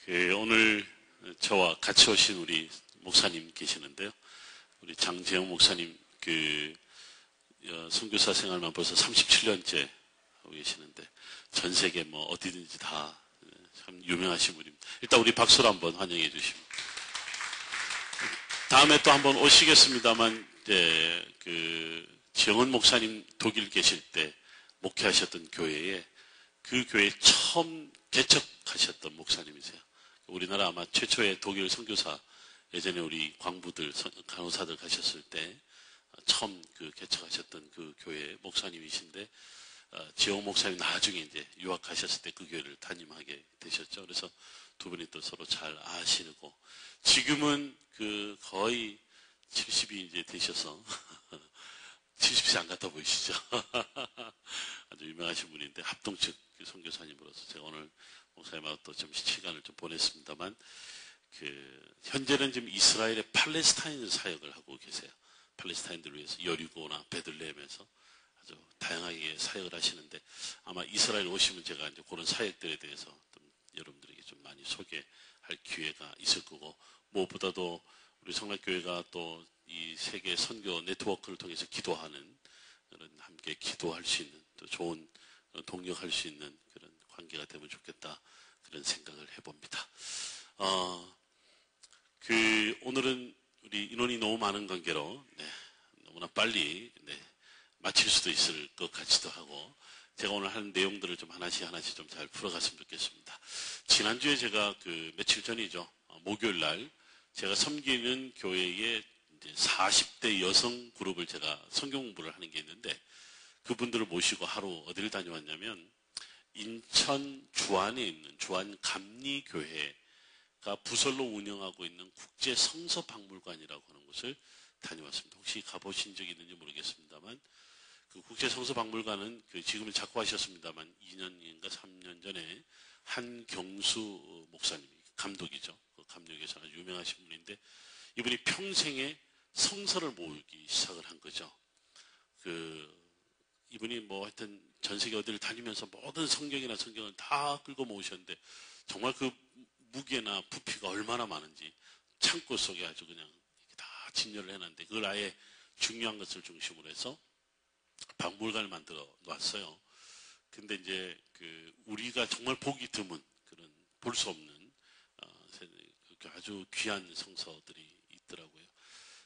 오늘 저와 같이 오신 우리 목사님 계시는데요. 우리 장재영 목사님 선교사 생활만 벌써 37년째 하고 계시는데 전 세계 뭐 어디든지 다 참 유명하신 분입니다. 일단 우리 박수로 한번 환영해 주십니다. 다음에 또 한번 오시겠습니다만 지영은 목사님 독일 계실 때 목회하셨던 교회에 그 교회 처음 개척하셨던 목사님이세요. 우리나라 아마 최초의 독일 선교사, 예전에 우리 광부들, 간호사들 가셨을 때 처음 개척하셨던 그 교회 목사님이신데, 지영 목사님 나중에 이제 유학하셨을 때 그 교회를 담임하게 되셨죠. 그래서 두 분이 또 서로 잘 아시고, 지금은 거의 70이 이제 되셔서, 70세 안 같아 보이시죠? 아주 유명하신 분인데, 합동측 선교사님으로서 제가 오늘 목사님하고 또 좀 시간을 좀 보냈습니다만, 현재는 지금 이스라엘의 팔레스타인 사역을 하고 계세요. 팔레스타인들을 위해서 여리고나 베들레헴에서 아주 다양하게 사역을 하시는데, 아마 이스라엘 오시면 제가 이제 그런 사역들에 대해서 좀 여러분들에게 좀 많이 소개할 기회가 있을 거고, 무엇보다도 우리 성락교회가 또 이 세계 선교 네트워크를 통해서 기도하는, 그런 함께 기도할 수 있는, 또 좋은 동력할 수 있는 그런 관계가 되면 좋겠다, 그런 생각을 해봅니다. 오늘은 우리 인원이 너무 많은 관계로, 너무나 빨리, 마칠 수도 있을 것 같기도 하고, 제가 오늘 하는 내용들을 좀 하나씩 좀 잘 풀어갔으면 좋겠습니다. 지난주에 제가 며칠 전이죠. 목요일 날, 제가 섬기는 교회의 이제 40대 여성 그룹을 제가 성경 공부를 하는 게 있는데, 그분들을 모시고 하루 어디를 다녀왔냐면, 인천 주안에 있는 주안 감리교회가 부설로 운영하고 있는 국제 성서박물관이라고 하는 곳을 다녀왔습니다. 혹시 가보신 적이 있는지 모르겠습니다만, 그 국제 성서박물관은 지금은 작고하셨습니다만 2년인가 3년 전에 한경수 목사님이 감독이죠. 그 감독에서 아주 유명하신 분인데, 이분이 평생에 성서를 모으기 시작을 한 거죠. 이분이 뭐 하여튼 전 세계 어디를 다니면서 모든 성경을 다 긁어 모으셨는데, 정말 그 무게나 부피가 얼마나 많은지 창고 속에 아주 그냥 다 진열을 해놨는데, 그걸 아예 중요한 것을 중심으로 해서 박물관을 만들어 놨어요. 근데 이제 우리가 정말 보기 드문 그런 볼 수 없는 아주 귀한 성서들이 있더라고요.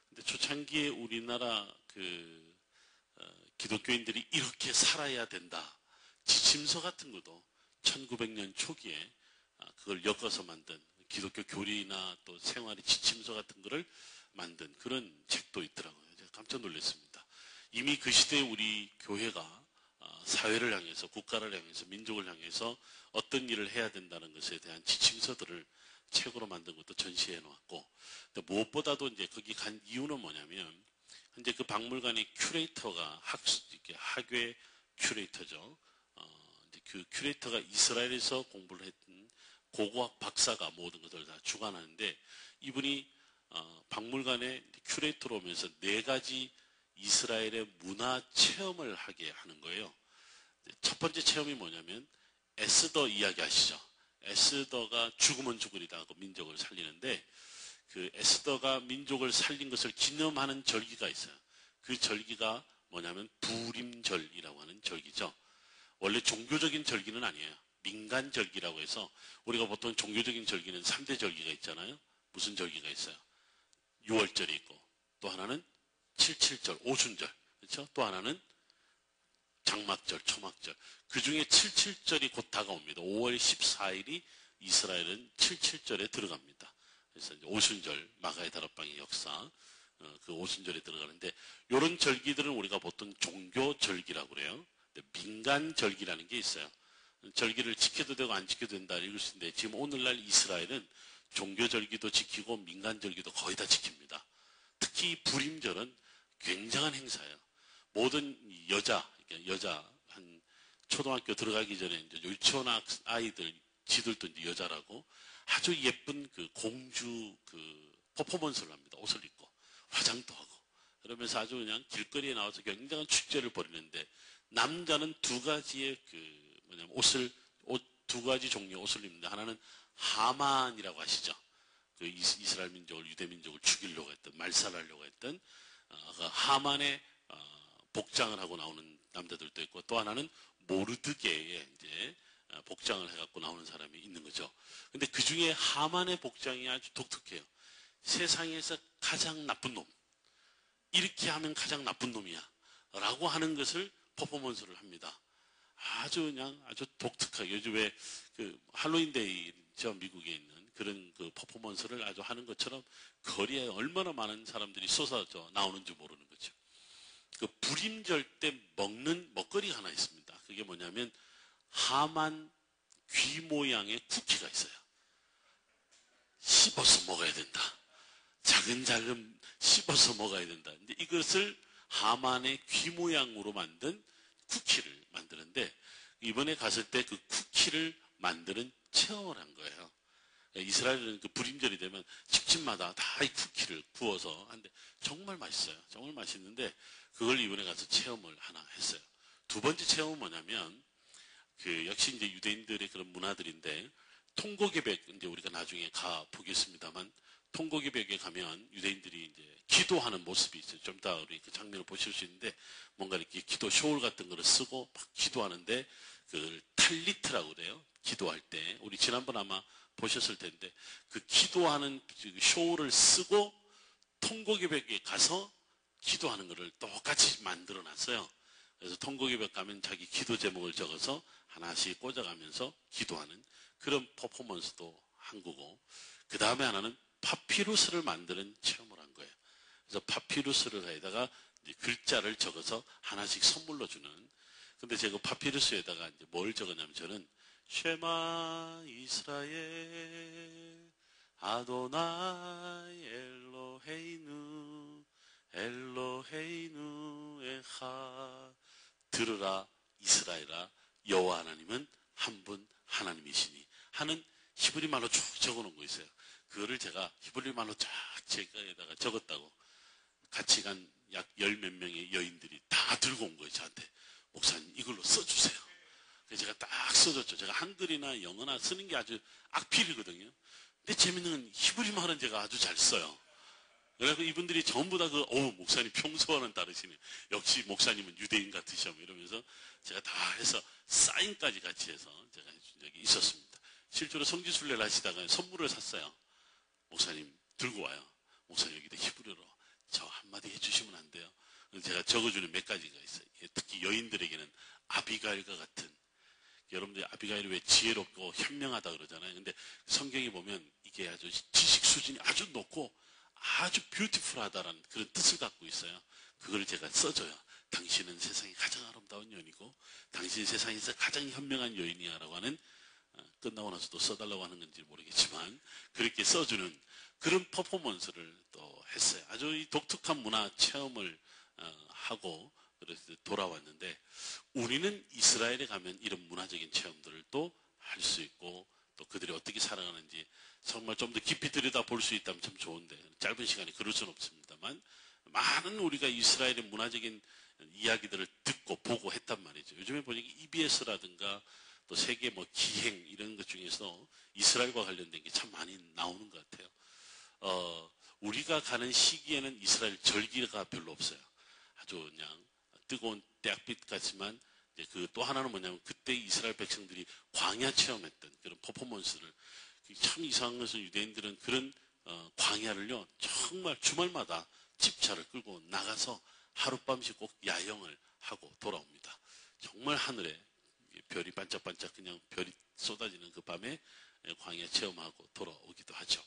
근데 초창기에 우리나라 기독교인들이 이렇게 살아야 된다, 지침서 같은 것도 1900년 초기에 그걸 엮어서 만든 기독교 교리나 또 생활의 지침서 같은 거를 만든 그런 책도 있더라고요. 제가 깜짝 놀랐습니다. 이미 그 시대에 우리 교회가 사회를 향해서, 국가를 향해서, 민족을 향해서 어떤 일을 해야 된다는 것에 대한 지침서들을 책으로 만든 것도 전시해 놓았고, 무엇보다도 이제 거기 간 이유는 뭐냐면, 현재 그 박물관의 큐레이터가 학외 큐레이터죠. 이제 그 큐레이터가 이스라엘에서 공부를 했던 고고학 박사가 모든 것을 다 주관하는데, 이분이 박물관의 큐레이터로 오면서 4가지 이스라엘의 문화 체험을 하게 하는 거예요. 첫 번째 체험이 뭐냐면, 에스더 이야기 아시죠? 에스더가 죽으면 죽으리다 하고 민족을 살리는데, 그 에스더가 민족을 살린 것을 기념하는 절기가 있어요. 그 절기가 뭐냐면 부림절이라고 하는 절기죠. 원래 종교적인 절기는 아니에요. 민간 절기라고 해서, 우리가 보통 종교적인 절기는 3대 절기가 있잖아요. 무슨 절기가 있어요? 6월절이 있고, 또 하나는 77절, 오순절, 그렇죠? 또 하나는 장막절, 초막절. 그 중에 77절이 곧 다가옵니다. 5월 14일이 이스라엘은 77절에 들어갑니다. 그래서 이제 오순절, 마가의 다락방의 역사, 그 오순절에 들어가는데, 이런 절기들은 우리가 보통 종교 절기라고 그래요. 민간 절기라는 게 있어요. 절기를 지켜도 되고 안 지켜도 된다 읽을 수 있는데, 지금 오늘날 이스라엘은 종교 절기도 지키고 민간 절기도 거의 다 지킵니다. 특히 부림절은 굉장한 행사예요. 모든 여자 한 초등학교 들어가기 전에 이제 유치원 아이들, 지들도 이제 여자라고 아주 예쁜 공주 퍼포먼스를 합니다. 옷을 입고 화장도 하고 그러면서 아주 그냥 길거리에 나와서 굉장한 축제를 벌이는데, 남자는 2가지의 옷 두 가지 종류의 옷을 입는데 하나는 하만이라고 아시죠? 그 이스라엘 민족을 유대 민족을 죽이려고 했던 말살하려고 했던 그 하만의 복장을 하고 나오는 남자들도 있고 또 하나는 모르드게의 이제 복장을 해갖고 나오는 사람이 있는 거죠. 근데 그 중에 하만의 복장이 아주 독특해요. 세상에서 가장 나쁜 놈. 이렇게 하면 가장 나쁜 놈이야. 라고 하는 것을 퍼포먼스를 합니다. 아주 독특하게. 요즘 왜 그 할로윈데이죠. 미국에 있는 그런 그 퍼포먼스를 아주 하는 것처럼 거리에 얼마나 많은 사람들이 쏟아져 나오는지 모르는 거죠. 그 불임절 때 먹는 먹거리가 하나 있습니다. 그게 뭐냐면 하만 귀 모양의 쿠키가 있어요. 씹어서 먹어야 된다. 자근자근 씹어서 먹어야 된다. 근데 이것을 하만의 귀 모양으로 만든 쿠키를 만드는데 이번에 갔을 때 그 쿠키를 만드는 체험을 한 거예요. 이스라엘은 그 불임절이 되면 집집마다 다 이 쿠키를 구워서 하는데 정말 맛있어요. 정말 맛있는데 그걸 이번에 가서 체험을 하나 했어요. 두 번째 체험은 뭐냐면 그 역시 이제 유대인들의 그런 문화들인데 통곡의 벽 이제 우리가 나중에 가 보겠습니다만 통곡의 벽에 가면 유대인들이 이제 기도하는 모습이 있어요. 좀 이따 우리 그 장면을 보실 수 있는데 뭔가 이렇게 기도 쇼울 같은 거를 쓰고 막 기도하는데 그걸 탈리트라고 그래요. 기도할 때 우리 지난번 아마 보셨을 텐데 그 기도하는 쇼를 쓰고 통곡의 벽에 가서 기도하는 것을 똑같이 만들어 놨어요. 그래서 통곡의 벽 가면 자기 기도 제목을 적어서 하나씩 꽂아가면서 기도하는 그런 퍼포먼스도 한 거고 그 다음에 하나는 파피루스를 만드는 체험을 한 거예요. 그래서 파피루스에다가 글자를 적어서 하나씩 선물로 주는. 근데 제가 파피루스에다가 이제 뭘 적었냐면 저는 쉐마 이스라엘 아도나이 엘로헤이누 에하 들으라 이스라엘아 여호와 하나님은 한 분 하나님이시니 하는 히브리 말로 쭉 적어놓은 거 있어요. 그거를 제가 히브리 말로 쫙 제가에다가 적었다고 같이 간 약 열 몇 명의 여인들이 다 들고 온 거예요. 저한테 목사님 이걸로 써주세요. 그래서 제가 딱 써줬죠. 제가 한글이나 영어나 쓰는 게 아주 악필이거든요. 근데 재밌는 건 히브리 말은 제가 아주 잘 써요. 그래서 이분들이 전부 다 목사님 평소와는 다르시네. 역시 목사님은 유대인 같으셔. 이러면서 제가 다 해서 사인까지 같이 해서 제가 해준 적이 있었습니다. 실제로 성지순례를 하시다가 선물을 샀어요. 목사님 들고 와요. 목사님 여기다 히브리어로 저 한마디 해주시면 안 돼요. 제가 적어주는 몇 가지가 있어요. 특히 여인들에게는 아비가일과 같은 여러분들 아비가일이 왜 지혜롭고 현명하다 그러잖아요. 근데 성경에 보면 이게 아주 지식 수준이 아주 높고 아주 뷰티풀하다라는 그런 뜻을 갖고 있어요. 그걸 제가 써줘요. 당신은 세상에 가장 아름다운 여인이고 당신이 세상에서 가장 현명한 여인이야라고 하는 끝나고 나서도 써달라고 하는 건지 모르겠지만 그렇게 써주는 그런 퍼포먼스를 또 했어요. 아주 이 독특한 문화 체험을 하고 그래서 돌아왔는데 우리는 이스라엘에 가면 이런 문화적인 체험들을 또 할 수 있고 또 그들이 어떻게 살아가는지 정말 좀 더 깊이 들여다볼 수 있다면 참 좋은데 짧은 시간에 그럴 수는 없습니다만 많은 우리가 이스라엘의 문화적인 이야기들을 듣고 보고 했단 말이죠. 요즘에 보니까 EBS라든가 또 세계 기행 이런 것 중에서 이스라엘과 관련된 게 참 많이 나오는 것 같아요. 우리가 가는 시기에는 이스라엘 절기가 별로 없어요. 아주 그냥 뜨거운 때학빛 같지만 그 또 하나는 뭐냐면 그때 이스라엘 백성들이 광야 체험했던 그런 퍼포먼스를 참 이상한 것은 유대인들은 그런 광야를요 정말 주말마다 집차를 끌고 나가서 하룻밤씩 꼭 야영을 하고 돌아옵니다. 정말 하늘에 별이 반짝반짝 그냥 별이 쏟아지는 그 밤에 광야 체험하고 돌아오기도 하죠.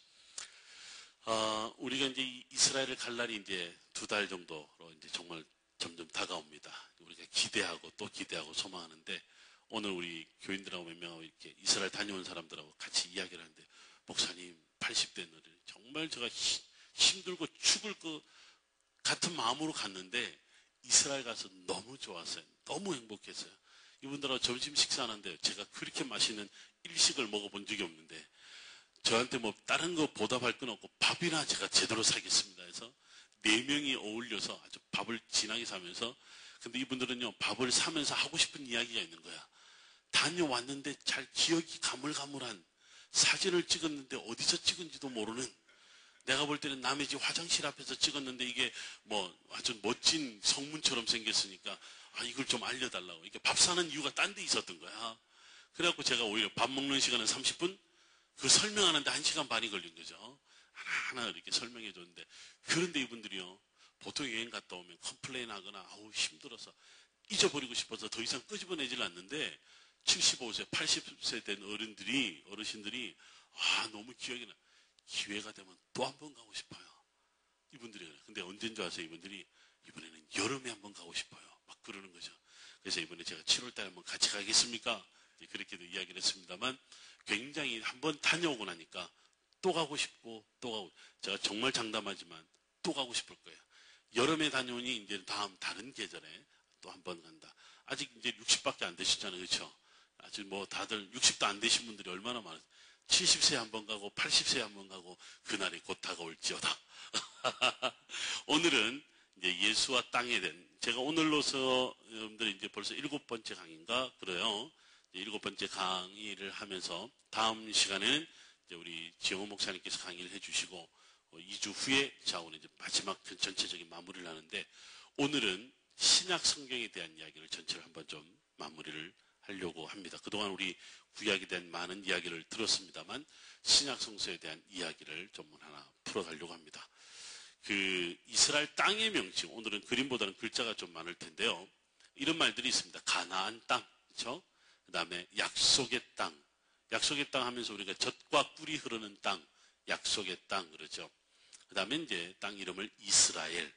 우리가 이제 이스라엘을 갈 날이 이제 2달 정도로 이제 정말 점점 다가옵니다. 우리가 기대하고 또 기대하고 소망하는데 오늘 우리 교인들하고 몇 명하고 이렇게 이스라엘 다녀온 사람들하고 같이 이야기를 하는데 목사님 80대 너를 정말 제가 힘들고 죽을 것 같은 마음으로 갔는데 이스라엘 가서 너무 좋았어요. 너무 행복했어요. 이분들하고 점심 식사하는데 제가 그렇게 맛있는 일식을 먹어본 적이 없는데 저한테 다른 거 보답할 건 없고 밥이나 제가 제대로 사겠습니다 해서 4명이 어울려서 아주 밥을 진하게 사면서 근데 이분들은요 밥을 사면서 하고 싶은 이야기가 있는 거야. 다녀왔는데 잘 기억이 가물가물한, 사진을 찍었는데 어디서 찍은지도 모르는, 내가 볼 때는 남의 집 화장실 앞에서 찍었는데 이게 뭐 아주 멋진 성문처럼 생겼으니까 이걸 좀 알려달라고. 이게 밥 사는 이유가 딴 데 있었던 거야. 그래갖고 제가 오히려 밥 먹는 시간은 30분, 그 설명하는데 1시간 반이 걸린 거죠. 하나하나 이렇게 설명해 줬는데, 그런데 이분들이요, 보통 여행 갔다 오면 컴플레인 하거나 아우 힘들어서 잊어버리고 싶어서 더 이상 끄집어내질 않는데, 75세, 80세 된 어르신들이 너무 기억이 나. 기회가 되면 또 한 번 가고 싶어요. 이분들이 그래요. 근데 언젠지 아세요? 이분들이 이번에는 여름에 한 번 가고 싶어요. 막 그러는 거죠. 그래서 이번에 제가 7월달에 한번 같이 가겠습니까? 그렇게도 이야기를 했습니다만, 굉장히 한번 다녀오고 나니까 또 가고 싶고 또 가고, 제가 정말 장담하지만 또 가고 싶을 거예요. 여름에 다녀오니 이제 다른 계절에 또 한 번 간다. 아직 이제 60밖에 안 되시잖아요. 그렇죠? 아직 뭐 다들 60도 안 되신 분들이 얼마나 많아요. 70세에 한 번 가고 80세에 한 번 가고 그날이 곧 다가올지어다. 오늘은 이제 예수와 땅에 대한, 제가 오늘로서 여러분들이 이제 벌써 7번째 강의인가 그래요. 7번째 강의를 하면서 다음 시간에는 이제 우리 지영호 목사님께서 강의를 해주시고 2주 후에 자 오늘 이제 마지막 전체적인 마무리를 하는데, 오늘은 신약 성경에 대한 이야기를 전체를 한번 좀 마무리를 하려고 합니다. 그동안 우리 구약에 대한 많은 이야기를 들었습니다만, 신약 성서에 대한 이야기를 좀 하나 풀어가려고 합니다. 그 이스라엘 땅의 명칭, 오늘은 그림보다는 글자가 좀 많을 텐데요. 이런 말들이 있습니다. 가나안 땅, 그렇죠? 그 다음에 약속의 땅. 약속의 땅 하면서 우리가 젖과 꿀이 흐르는 땅, 약속의 땅 그러죠. 그 다음에 이제 땅 이름을 이스라엘.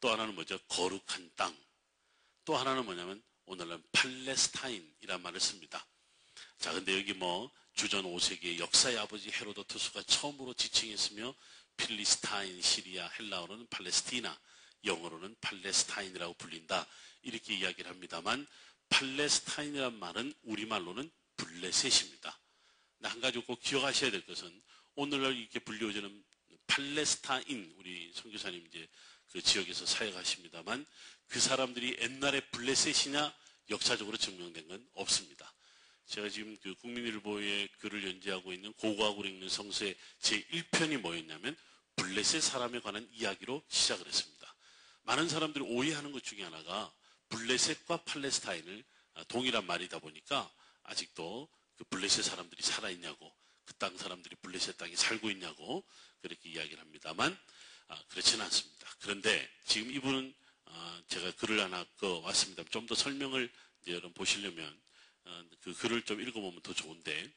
또 하나는 뭐죠? 거룩한 땅. 또 하나는 뭐냐면 오늘은 팔레스타인이란 말을 씁니다. 자, 근데 여기 뭐 주전 5세기의 역사의 아버지 헤로도투스가 처음으로 지칭했으며, 필리스타인, 시리아, 헬라어로는 팔레스티나, 영어로는 팔레스타인이라고 불린다. 이렇게 이야기를 합니다만, 팔레스타인이란 말은 우리말로는 블레셋입니다. 한 가지 꼭 기억하셔야 될 것은, 오늘날 이렇게 불리워지는 팔레스타인, 우리 선교사님 이제 그 지역에서 사역하십니다만, 그 사람들이 옛날에 블레셋이냐 역사적으로 증명된 건 없습니다. 제가 지금 그 국민일보에 글을 연재하고 있는 고고학으로 읽는 성서의 제1편이 뭐였냐면 블레셋 사람에 관한 이야기로 시작을 했습니다. 많은 사람들이 오해하는 것 중에 하나가 블레셋과 팔레스타인을 동일한 말이다 보니까 아직도 그 블레셋 사람들이 살아있냐고, 그 땅 사람들이 블레셋 땅에 살고 있냐고 그렇게 이야기를 합니다만 그렇지는 않습니다. 그런데 지금 이분은 제가 글을 하나 왔습니다. 좀 더 설명을 이제 여러분 보시려면 그 글을 좀 읽어보면 더 좋은데,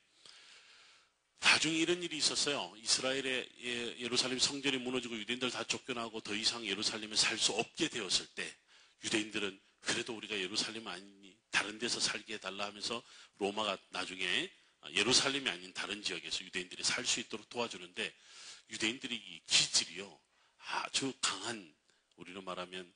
나중에 이런 일이 있었어요. 이스라엘의 예루살렘 성전이 무너지고 유대인들 다 쫓겨나고 더 이상 예루살렘에 살 수 없게 되었을 때, 유대인들은 그래도 우리가 예루살렘 아니니 다른 데서 살게 해달라 하면서 로마가 나중에 예루살렘이 아닌 다른 지역에서 유대인들이 살 수 있도록 도와주는데, 유대인들이 이 기질이요 아주 강한, 우리로 말하면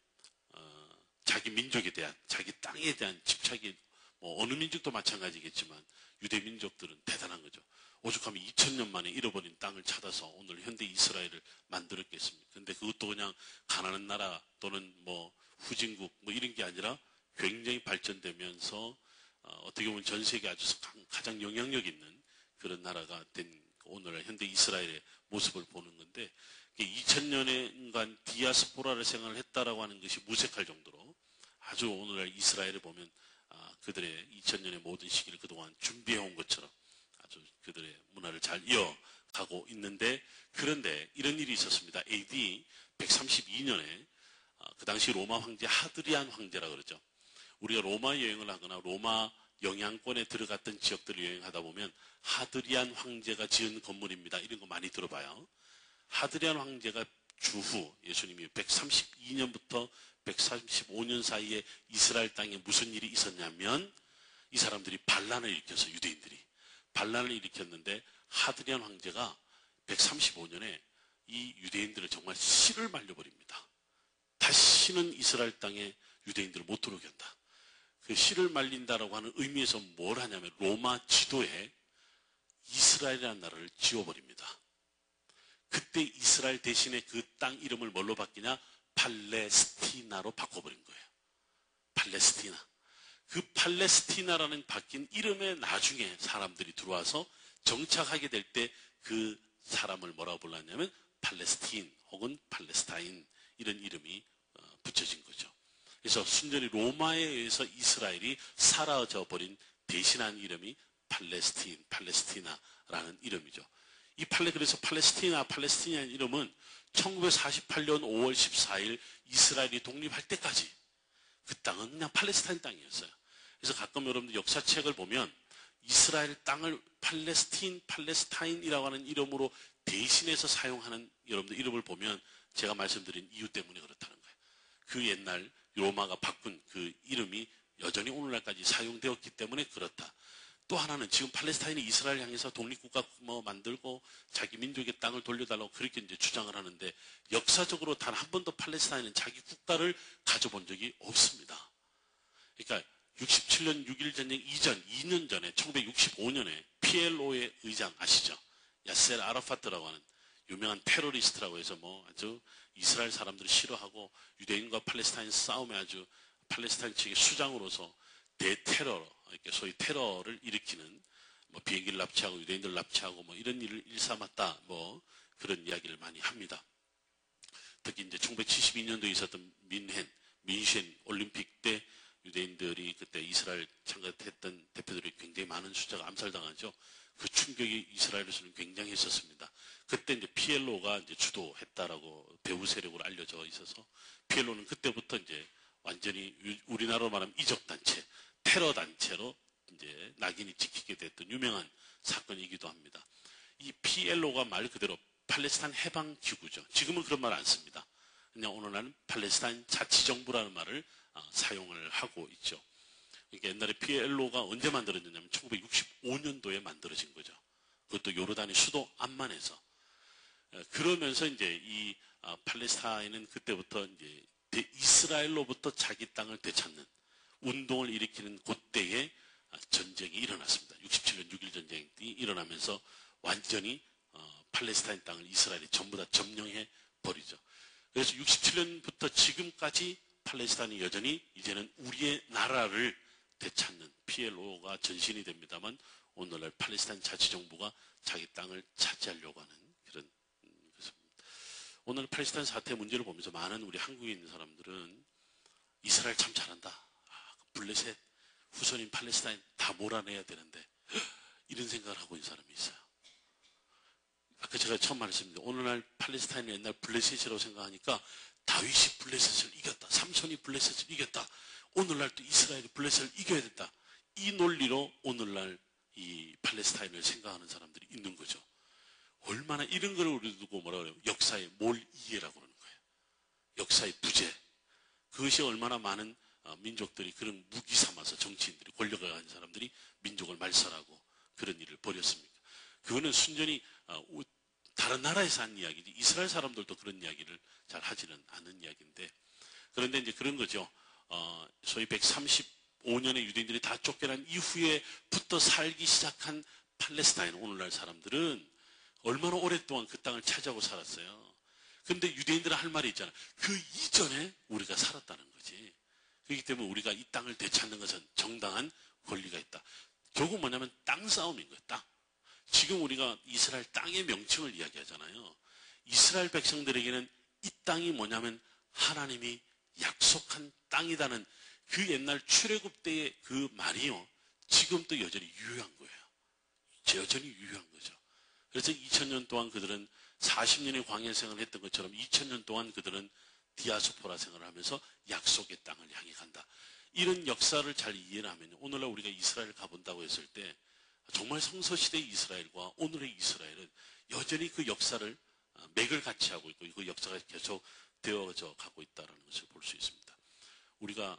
자기 민족에 대한, 자기 땅에 대한 집착이, 뭐 어느 민족도 마찬가지겠지만 유대 민족들은 대단한 거죠. 오죽하면 2000년 만에 잃어버린 땅을 찾아서 오늘 현대 이스라엘을 만들었겠습니까? 근데 그것도 그냥 가난한 나라 또는 뭐 후진국 뭐 이런 게 아니라 굉장히 발전되면서 어떻게 보면 전 세계 아주 가장 영향력 있는 그런 나라가 된 오늘날 현대 이스라엘의 모습을 보는 건데, 2000년간 디아스포라를 생활을 했다라고 하는 것이 무색할 정도로 아주 오늘날 이스라엘을 보면 그들의 2000년의 모든 시기를 그동안 준비해온 것처럼 아주 그들의 문화를 잘 이어가고 있는데, 그런데 이런 일이 있었습니다. AD 132년에 그 당시 로마 황제 하드리안 황제라 그러죠. 우리가 로마 여행을 하거나 로마 영향권에 들어갔던 지역들을 여행하다 보면 하드리안 황제가 지은 건물입니다. 이런 거 많이 들어봐요. 하드리안 황제가 주후 예수님이 132년부터 135년 사이에 이스라엘 땅에 무슨 일이 있었냐면, 이 사람들이 반란을 일으켜서, 유대인들이 반란을 일으켰는데, 하드리안 황제가 135년에 이 유대인들을 정말 씨를 말려버립니다. 다시는 이스라엘 땅에 유대인들을 못 들어오게 한다. 그 씨를 말린다라고 하는 의미에서 뭘 하냐면 로마 지도에 이스라엘이라는 나라를 지워버립니다. 그때 이스라엘 대신에 그 땅 이름을 뭘로 바뀌냐? 팔레스티나로 바꿔버린 거예요. 팔레스티나. 그 팔레스티나라는 바뀐 이름에 나중에 사람들이 들어와서 정착하게 될 때 그 사람을 뭐라고 불렀냐면 팔레스틴 혹은 팔레스타인 이런 이름이 붙여진 거죠. 그래서 순전히 로마에 의해서 이스라엘이 사라져 버린 대신한 이름이 팔레스틴, 팔레스티나라는 이름이죠. 그래서 팔레스티나의 이름은 1948년 5월 14일 이스라엘이 독립할 때까지 그 땅은 그냥 팔레스타인 땅이었어요. 그래서 가끔 여러분들 역사책을 보면 이스라엘 땅을 팔레스타인이라고 하는 이름으로 대신해서 사용하는 여러분들 이름을 보면 제가 말씀드린 이유 때문에 그렇다는 거예요. 그 옛날 로마가 바꾼 그 이름이 여전히 오늘날까지 사용되었기 때문에 그렇다. 또 하나는 지금 팔레스타인이 이스라엘 향해서 독립국가 만들고 자기 민족의 땅을 돌려달라고 그렇게 이제 주장을 하는데 역사적으로 단 한 번도 팔레스타인은 자기 국가를 가져본 적이 없습니다. 그러니까 67년 6.1 전쟁 이전 2년 전에 1965년에 PLO의 의장 아시죠? 야셀 아라파트라고 하는 유명한 테러리스트라고 해서 아주 이스라엘 사람들을 싫어하고 유대인과 팔레스타인 싸움에 아주 팔레스타인 측의 수장으로서 대테러, 이렇게 소위 테러를 일으키는 비행기를 납치하고 유대인들 납치하고 이런 일을 일삼았다 그런 이야기를 많이 합니다. 특히 이제 1972년도에 있었던 민셴 올림픽 때 유대인들이 그때 이스라엘 참가했던 대표들이 굉장히 많은 숫자가 암살당하죠. 그 충격이 이스라엘에서는 굉장히 했었습니다. 그때 이제 PLO가 이제 주도했다라고 배후 세력으로 알려져 있어서 PLO는 그때부터 이제 완전히 우리나라로 말하면 이적단체, 테러단체로 이제 낙인이 찍히게 됐던 유명한 사건이기도 합니다. 이 PLO가 말 그대로 팔레스타인 해방기구죠. 지금은 그런 말 안 씁니다. 그냥 오늘날은 팔레스타인 자치정부라는 말을 사용을 하고 있죠. 그러니까 옛날에 PLO가 언제 만들어졌냐면 1965년도에 만들어진 거죠. 그것도 요르단의 수도 암만에서. 그러면서 이제 이 팔레스타인은 그때부터 이제 이스라엘로부터 자기 땅을 되찾는 운동을 일으키는 그때에 전쟁이 일어났습니다. 67년 6.1 전쟁이 일어나면서 완전히 팔레스타인 땅을 이스라엘이 전부 다 점령해 버리죠. 그래서 67년부터 지금까지 팔레스타인이 여전히 이제는 우리의 나라를 되찾는 PLO가 전신이 됩니다만 오늘날 팔레스타인 자치정부가 자기 땅을 차지하려고 하는 그런 것입니다. 오늘 팔레스타인 사태 문제를 보면서 많은 우리 한국에 있는 사람들은 이스라엘 참 잘한다. 블레셋, 후손인 팔레스타인 다 몰아내야 되는데 이런 생각을 하고 있는 사람이 있어요. 아까 제가 처음 말했습니다. 오늘날 팔레스타인을 옛날 블레셋이라고 생각하니까 다윗이 블레셋을 이겼다. 삼손이 블레셋을 이겼다. 오늘날 또 이스라엘이 블레셋을 이겨야 된다. 이 논리로 오늘날 이 팔레스타인을 생각하는 사람들이 있는 거죠. 얼마나 이런 걸 우리 두고 뭐라 그래요? 역사의 몰이해라고 그러는 거예요. 역사의 부재. 그것이 얼마나 많은 민족들이 그런 무기 삼아서 정치인들이 권력을 가진 사람들이 민족을 말살하고 그런 일을 벌였습니까? 그거는 순전히 다른 나라에서 한 이야기지 이스라엘 사람들도 그런 이야기를 잘 하지는 않는 이야기인데 그런데 이제 그런 거죠. 소위 135년의 유대인들이 다 쫓겨난 이후에부터 살기 시작한 팔레스타인 오늘날 사람들은 얼마나 오랫동안 그 땅을 차지하고 살았어요. 그런데 유대인들은 할 말이 있잖아요. 그 이전에 우리가 살았다는 거지. 그렇기 때문에 우리가 이 땅을 되찾는 것은 정당한 권리가 있다. 결국 뭐냐면 땅 싸움인 거예요. 땅. 지금 우리가 이스라엘 땅의 명칭을 이야기하잖아요. 이스라엘 백성들에게는 이 땅이 뭐냐면 하나님이 약속한 땅이다는 그 옛날 출애굽 때의 그 말이요. 지금도 여전히 유효한 거예요. 여전히 유효한 거죠. 그래서 2000년 동안 그들은 40년의 광야 생활을 했던 것처럼 2000년 동안 그들은 디아스포라 생활을 하면서 약속의 땅을 향해 간다. 이런 역사를 잘 이해를 하면 오늘날 우리가 이스라엘 가본다고 했을 때 정말 성서시대의 이스라엘과 오늘의 이스라엘은 여전히 그 역사를 맥을 같이 하고 있고 그 역사가 계속 되어져 가고 있다는 것을 볼 수 있습니다. 우리가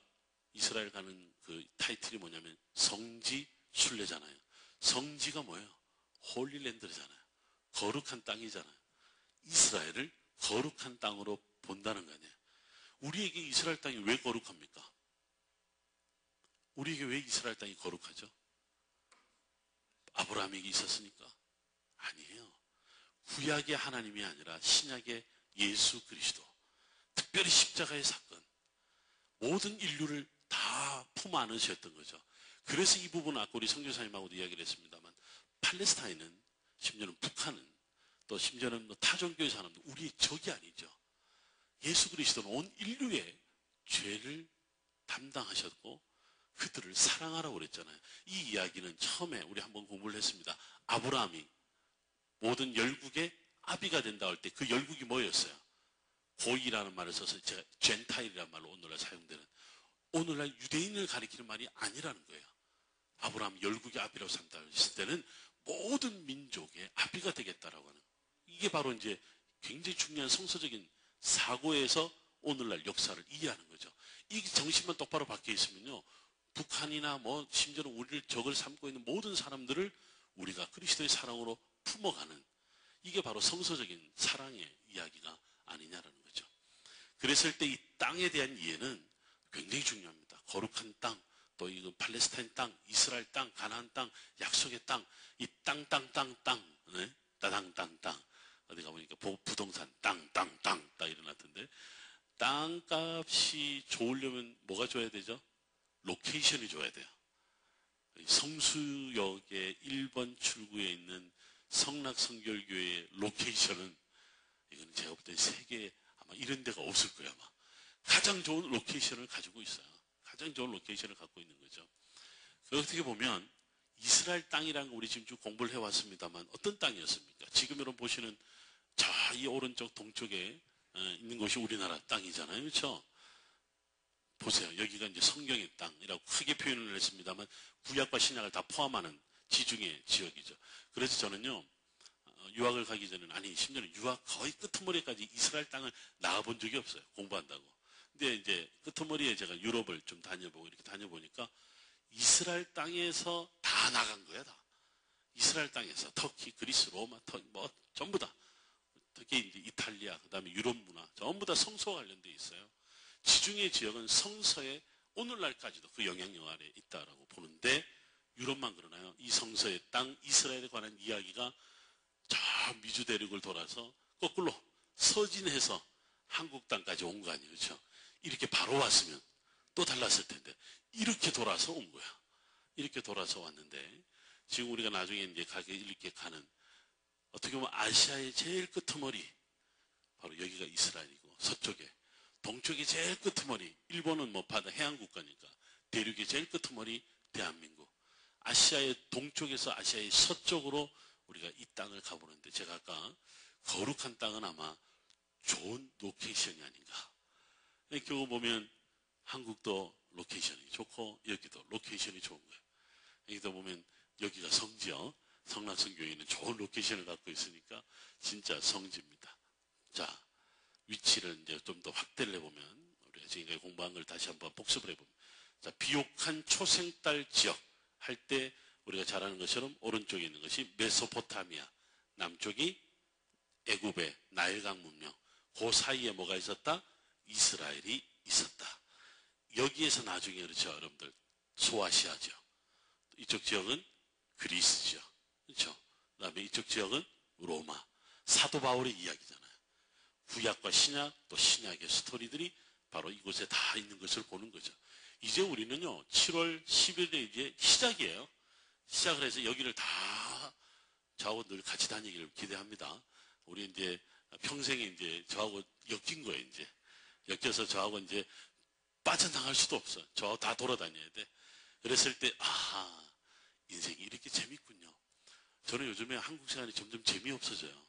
이스라엘 가는 그 타이틀이 뭐냐면 성지 순례잖아요. 성지가 뭐예요? 홀리랜드잖아요. 거룩한 땅이잖아요. 이스라엘을 거룩한 땅으로 본다는 거 아니에요. 우리에게 이스라엘 땅이 왜 거룩합니까? 우리에게 왜 이스라엘 땅이 거룩하죠? 아브라함에게 있었으니까? 아니에요. 구약의 하나님이 아니라 신약의 예수 그리스도, 특별히 십자가의 사건, 모든 인류를 다 다 품 안으셨던 거죠. 그래서 이 부분은 아까 우리 성교사님하고도 이야기를 했습니다만 팔레스타인은 심지어는 북한은 또 심지어는 타종교의 사람들 우리의 적이 아니죠. 예수 그리스도는 온 인류의 죄를 담당하셨고 그들을 사랑하라고 그랬잖아요. 이 이야기는 처음에 우리 한번 공부를 했습니다. 아브라함이 모든 열국의 아비가 된다 할 때 그 열국이 뭐였어요? 고이라는 말을 써서 제가 젠타일이라는 말로 오늘날 사용되는 오늘날 유대인을 가리키는 말이 아니라는 거예요. 아브라함 열국의 아비라고 산다 했을 때는 모든 민족의 아비가 되겠다라고 하는 이게 바로 이제 굉장히 중요한 성서적인 사고에서 오늘날 역사를 이해하는 거죠. 이 정신만 똑바로 박혀 있으면요. 북한이나 뭐 심지어는 우리를 적을 삼고 있는 모든 사람들을 우리가 그리스도의 사랑으로 품어가는 이게 바로 성서적인 사랑의 이야기가 아니냐라는 거죠. 그랬을 때 이 땅에 대한 이해는 굉장히 중요합니다. 거룩한 땅, 또 이거 팔레스타인 땅, 이스라엘 땅, 가나안 땅, 약속의 땅, 이 땅, 네? 따당, 땅. 어디 가보니까 부동산 땅 일어났던데 땅값이 좋으려면 뭐가 줘야 되죠? 로케이션이 줘야 돼요. 성수역의 1번 출구에 있는 성락성결교회의 로케이션은 이건 제가 볼 때 세계에 아마 이런 데가 없을 거예요. 아마. 가장 좋은 로케이션을 가지고 있어요. 가장 좋은 로케이션을 갖고 있는 거죠. 어떻게 보면 이스라엘 땅이라는 거 우리 지금 쭉 공부를 해왔습니다만 어떤 땅이었습니까? 지금 여러분 보시는 이 오른쪽 동쪽에 있는 곳이 우리나라 땅이잖아요. 그렇죠? 보세요. 여기가 이제 성경의 땅이라고 크게 표현을 했습니다만 구약과 신약을 다 포함하는 지중해 지역이죠. 그래서 저는요. 유학을 가기 전에는 아니 심지어는 유학 거의 끄트머리까지 이스라엘 땅을 나가본 적이 없어요. 공부한다고. 근데 이제 끄트머리에 제가 유럽을 좀 다녀보고 이렇게 다녀보니까 이스라엘 땅에서 다 나간 거야 다. 이스라엘 땅에서 터키, 그리스, 로마, 뭐 전부 다. 특히 이제 이탈리아, 그다음에 유럽 문화 전부 다 성서와 관련돼 있어요. 지중해 지역은 성서에 오늘날까지도 그 영향력 아래 있다라고 보는데 유럽만 그러나요? 이 성서의 땅 이스라엘에 관한 이야기가 저 미주 대륙을 돌아서 거꾸로 서진해서 한국 땅까지 온 거 아니에요. 그렇죠? 이렇게 바로 왔으면 또 달랐을 텐데 이렇게 돌아서 온 거야. 이렇게 돌아서 왔는데 지금 우리가 나중에 이제 이렇게 가는 어떻게 보면 아시아의 제일 끄트머리 바로 여기가 이스라엘이고 서쪽에 동쪽이 제일 끄트머리 일본은 뭐 바다 해안국가니까 대륙의 제일 끄트머리 대한민국 아시아의 동쪽에서 아시아의 서쪽으로 우리가 이 땅을 가보는데 제가 아까 거룩한 땅은 아마 좋은 로케이션이 아닌가. 결국 보면 한국도 로케이션이 좋고 여기도 로케이션이 좋은 거예요. 여기도 보면 여기가 성지요. 성락성교회는 좋은 로케이션을 갖고 있으니까 진짜 성지입니다. 자, 위치를 이제 좀 더 확대를 해보면 우리가 지금까지 공부한 걸 다시 한번 복습을 해보면 자, 비옥한 초생딸 지역 할 때 우리가 잘 아는 것처럼 오른쪽에 있는 것이 메소포타미아, 남쪽이 애굽의 나일강 문명, 그 사이에 뭐가 있었다? 이스라엘이 있었다. 여기에서 나중에 그렇죠, 여러분들 소아시아죠. 이쪽 지역은 그리스죠, 그렇죠. 그다음에 이쪽 지역은 로마. 사도 바울의 이야기잖아요. 구약과 신약 또 신약의 스토리들이 바로 이곳에 다 있는 것을 보는 거죠. 이제 우리는요 7월 10일에 이제 시작이에요. 시작을 해서 여기를 다 저하고 늘 같이 다니기를 기대합니다. 우리 이제 평생에 이제 저하고 엮인 거예요. 이제 엮여서 저하고 이제 빠져나갈 수도 없어. 저하고 다 돌아다녀야 돼. 그랬을 때 인생이 이렇게 재밌군요. 저는 요즘에 한국 생활이 점점 재미없어져요.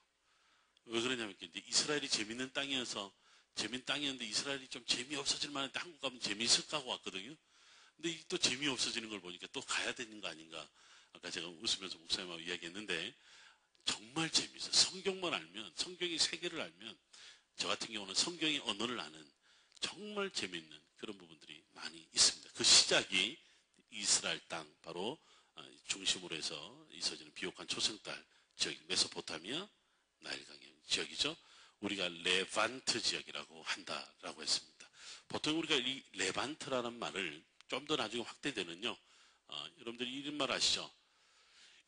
왜 그러냐면 이제 이스라엘이 재밌는 땅이어서 재밌는 땅이었는데 이스라엘이 좀 재미없어질 만한데 한국 가면 재미있을까 하고 왔거든요. 근데 또 재미없어지는 걸 보니까 또 가야 되는 거 아닌가. 아까 제가 웃으면서 목사님하고 이야기했는데 정말 재미있어요. 성경만 알면 성경의 세계를 알면 저 같은 경우는 성경의 언어를 아는 정말 재미있는 그런 부분들이 많이 있습니다. 그 시작이 이스라엘 땅 바로 중심으로 해서 있어지는 비옥한 초생딸 지역 메소포타미아 나일강의 지역이죠. 우리가 레반트 지역이라고 한다라고 했습니다. 보통 우리가 이 레반트라는 말을 좀 더 나중에 확대되는요. 여러분들이 이런 말 아시죠?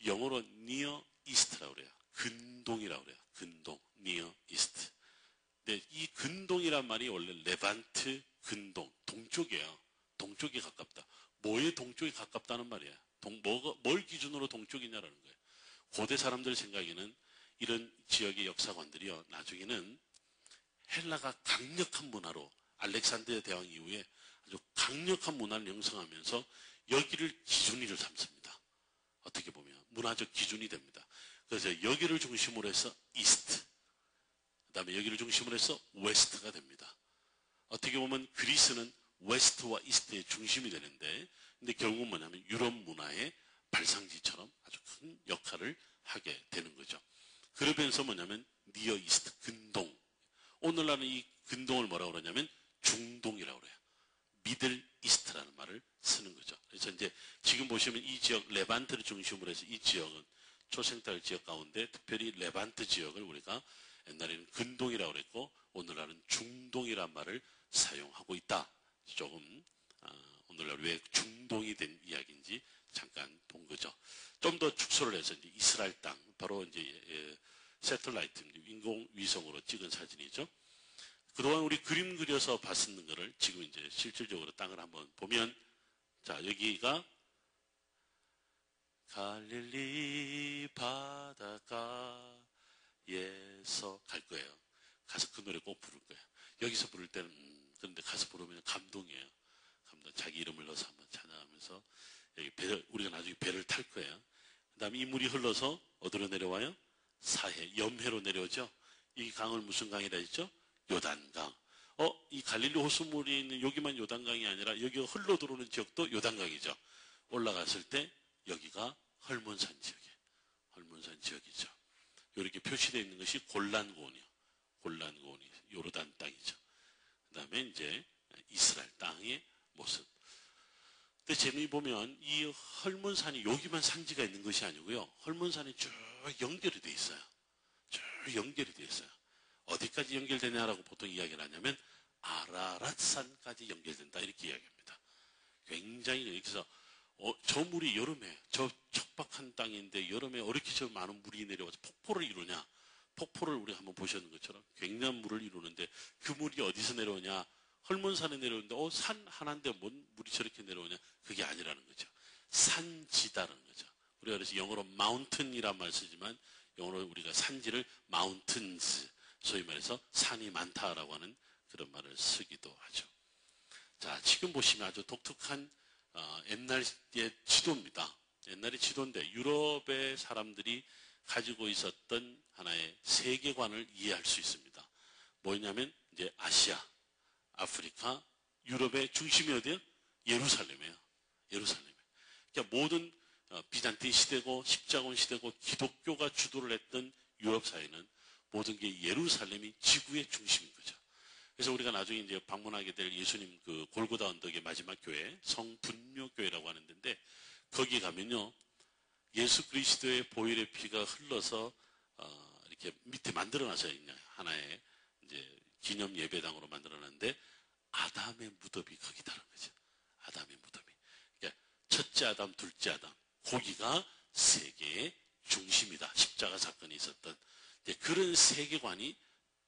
영어로 near east라고 그래요. 근동이라고 그래요. 근동, near east. 근데 이 근동이란 말이 원래 레반트, 근동, 동쪽이에요. 동쪽이 가깝다. 뭐에 동쪽이 가깝다는 말이야? 뭘 기준으로 동쪽이냐라는 거예요. 고대 사람들 생각에는 이런 지역의 역사관들이요, 나중에는 헬라가 강력한 문화로 알렉산드리아 대왕 이후에 아주 강력한 문화를 형성하면서 여기를 기준으로 삼습니다. 어떻게 보면 문화적 기준이 됩니다. 그래서 여기를 중심으로 해서 이스트, 그 다음에 여기를 중심으로 해서 웨스트가 됩니다. 어떻게 보면 그리스는 웨스트와 이스트의 중심이 되는데, 근데 결국은 뭐냐면 유럽 문화의 발상지처럼 아주 큰 역할을 하게 되는 거죠. 그러면서 뭐냐면 니어 이스트, 근동. 오늘날은 이 근동을 뭐라고 그러냐면 중동이라고 그래요. 미들 이스트라는 말을 쓰는 거죠. 그래서 이제 지금 보시면 이 지역 레반트를 중심으로 해서 이 지역은 초생탈 지역 가운데 특별히 레반트 지역을 우리가 옛날에는 근동이라고 그랬고 오늘날은 중동이란 말을 사용하고 있다. 조금 오늘날 왜 중동이 된 이야기인지 잠깐 본 거죠. 좀 더 축소를 해서 이제 이스라엘 땅, 바로 이제 새틀라이트, 인공위성으로 찍은 사진이죠. 그동안 우리 그림 그려서 봤었는 거를 지금 이제 실질적으로 땅을 한번 보면, 자, 여기가 갈릴리 바닷가에서 갈 거예요. 가서 그 노래 꼭 부를 거예요. 여기서 부를 때는 그런데 가서 부르면 감동이에요. 감동. 자기 이름을 넣어서 한번 찬양하면서 여기 우리가 나중에 배를 탈 거예요. 그 다음에 이 물이 흘러서 어디로 내려와요? 사해, 염해로 내려오죠. 이 강을 무슨 강이라 했죠? 요단강. 이 갈릴리 호수물이 있는 여기만 요단강이 아니라 여기가 흘러 들어오는 지역도 요단강이죠. 올라갔을 때 여기가 헐몬산 지역이에요. 헐몬산 지역이죠. 이렇게 표시되어 있는 것이 골란고원이요. 골란고원이 요르단 땅이죠. 그 다음에 이제 이스라엘 땅의 모습. 근데 재미있게 보면 이 헐몬산이 여기만 산지가 있는 것이 아니고요. 헐몬산이 쭉 연결이 돼 있어요. 쭉 연결이 돼 있어요. 어디까지 연결되냐라고 보통 이야기를 하냐면 아라랏산까지 연결된다 이렇게 이야기합니다. 굉장히 여기서 저 물이 여름에 저 척박한 땅인데 여름에 어떻게 저 많은 물이 내려와서 폭포를 이루냐? 폭포를 우리가 한번 보셨는 것처럼 굉장한 물을 이루는데 그 물이 어디서 내려오냐? 헐몬산에 내려오는데 산 하나인데 뭔 물이 저렇게 내려오냐? 그게 아니라는 거죠. 산지다라는 거죠. 우리가 그래서 영어로 mountain이란 말 쓰지만 영어로 우리가 산지를 mountains, 소위 말해서 산이 많다라고 하는 그런 말을 쓰기도 하죠. 자, 지금 보시면 아주 독특한 옛날의 지도입니다. 옛날의 지도인데 유럽의 사람들이 가지고 있었던 하나의 세계관을 이해할 수 있습니다. 뭐냐면 이제 아시아, 아프리카, 유럽의 중심이 어디예요? 예루살렘이에요. 예루살렘. 그러니까 모든 비잔틴 시대고 십자군 시대고 기독교가 주도를 했던 유럽 사회는 모든 게 예루살렘이 지구의 중심인 거죠. 그래서 우리가 나중에 이제 방문하게 될 예수님 그 골고다 언덕의 마지막 교회, 성분묘교회라고 하는 데인데 거기 가면요, 예수 그리스도의 보혈의 피가 흘러서 이렇게 밑에 만들어놔서 있냐, 하나의 이제 기념 예배당으로 만들어놨는데 아담의 무덤이 거기다라는 거죠. 아담의 무덤이. 그러니까 첫째 아담, 둘째 아담, 거기가 세계의 중심이다. 십자가 사건이 있었던 그런 세계관이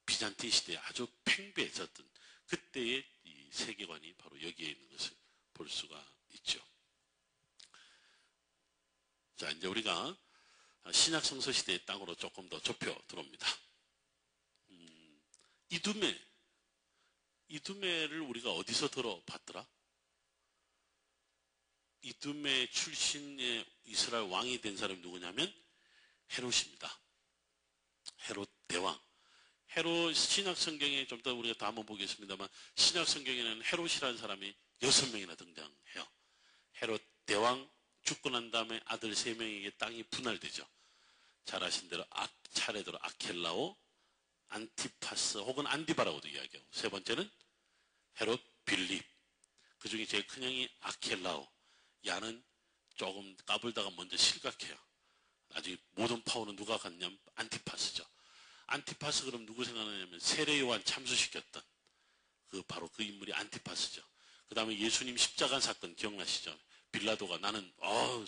비잔틴 시대에 아주 팽배했었던 그때의 이 세계관이 바로 여기에 있는 것을 볼 수가 있죠. 자, 이제 우리가 신약 성서 시대의 땅으로 조금 더 좁혀 들어옵니다. 이두메를 우리가 어디서 들어봤더라? 이두메 출신의 이스라엘 왕이 된 사람이 누구냐면 헤롯입니다. 헤롯 대왕. 헤롯 신약 성경에 좀 더 우리가 다 한번 보겠습니다만 신약 성경에는 헤롯이라는 사람이 6명이나 등장해요. 헤롯 대왕 죽고 난 다음에 아들 3명에게 땅이 분할되죠. 잘 아신 대로 차례대로 아켈라오, 안티파스 혹은 안디바라고도 이야기하고, 세 번째는 헤롯 빌립. 그 중에 제일 큰 형이 아켈라오. 야는 조금 까불다가 먼저 실각해요. 나중에 모든 파워는 누가 갖냐면 안티파스죠. 안티파스 그럼 누구 생각나냐면 세례 요한 참수시켰던 바로 그 인물이 안티파스죠. 그 다음에 예수님 십자가 사건 기억나시죠? 빌라도가 나는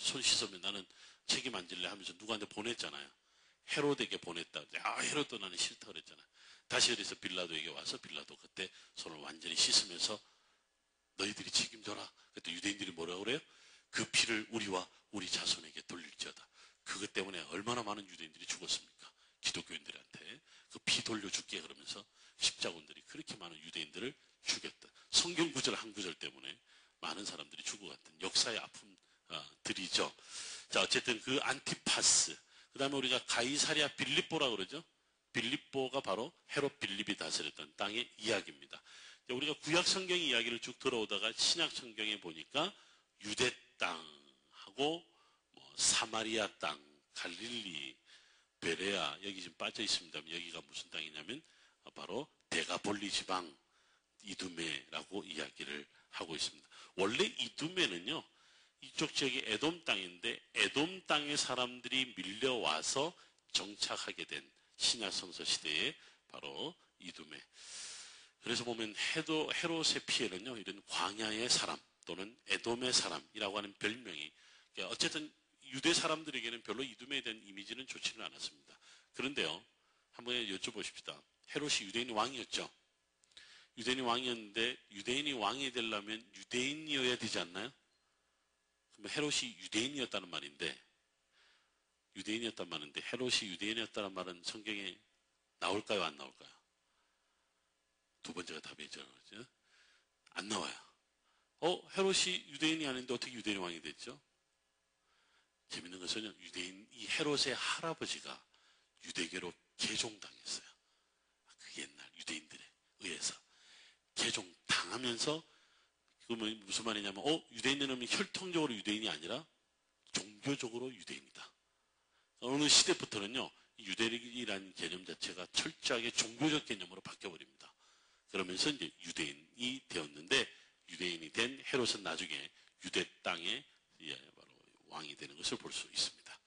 손 씻으면 나는 책임 안 질래 하면서 누구한테 보냈잖아요. 헤롯에게 보냈다. 헤롯도 나는 싫다 그랬잖아요. 다시 그래서 빌라도에게 와서 빌라도 그때 손을 완전히 씻으면서 너희들이 책임져라. 그때 유대인들이 뭐라고 그래요? 그 피를 우리와 우리 자손에게 돌릴지어다. 그것 때문에 얼마나 많은 유대인들이 죽었습니까? 기독교인들한테 그 피 돌려줄게 그러면서 십자군들이 그렇게 많은 유대인들을 죽였다. 성경 구절 한 구절 때문에 많은 사람들이 죽어갔던 역사의 아픔들이죠. 자, 어쨌든 그 안티파스, 그 다음에 우리가 가이사랴 빌립보라고 그러죠. 빌립보가 바로 헤롯 빌립이 다스렸던 땅의 이야기입니다. 우리가 구약 성경 이야기를 쭉 들어오다가 신약 성경에 보니까 유대 땅하고 사마리아 땅, 갈릴리, 베레아 여기 지금 빠져 있습니다. 여기가 무슨 땅이냐면 바로 데가볼리 지방 이두메라고 이야기를 하고 있습니다. 원래 이두메는요, 이쪽 지역이 에돔 땅인데 에돔 땅의 사람들이 밀려와서 정착하게 된 신약 성서 시대에 바로 이두메. 그래서 보면 헤롯의 피해는요, 이런 광야의 사람 또는 에돔의 사람이라고 하는 별명이, 어쨌든 유대 사람들에게는 별로 이두메에 대한 이미지는 좋지는 않았습니다. 그런데요, 한번 여쭤보십시다. 헤롯이 유대인 왕이었죠. 유대인이 왕이었는데 유대인이 왕이 되려면 유대인이어야 되지 않나요? 그럼 헤롯이 유대인이었다는 말인데, 유대인이었단 말인데 헤롯이 유대인이었다는 말은 성경에 나올까요, 안 나올까요? 두 번째가 답이죠. 그렇죠? 안 나와요. 헤롯이 유대인이 아닌데 어떻게 유대인 왕이 됐죠? 재밌는 것은요, 이 헤롯의 할아버지가 유대교로 개종당했어요. 그 옛날 유대인들에 의해서 개종당하면서, 그러면 무슨 말이냐면, 유대인은 혈통적으로 유대인이 아니라 종교적으로 유대인이다. 어느 시대부터는요, 유대인이라는 개념 자체가 철저하게 종교적 개념으로 바뀌어버립니다. 그러면서 이제 유대인이 되었는데, 유대인이 된 헤롯은 나중에 유대 땅에 바로 왕이 되는 것을 볼 수 있습니다.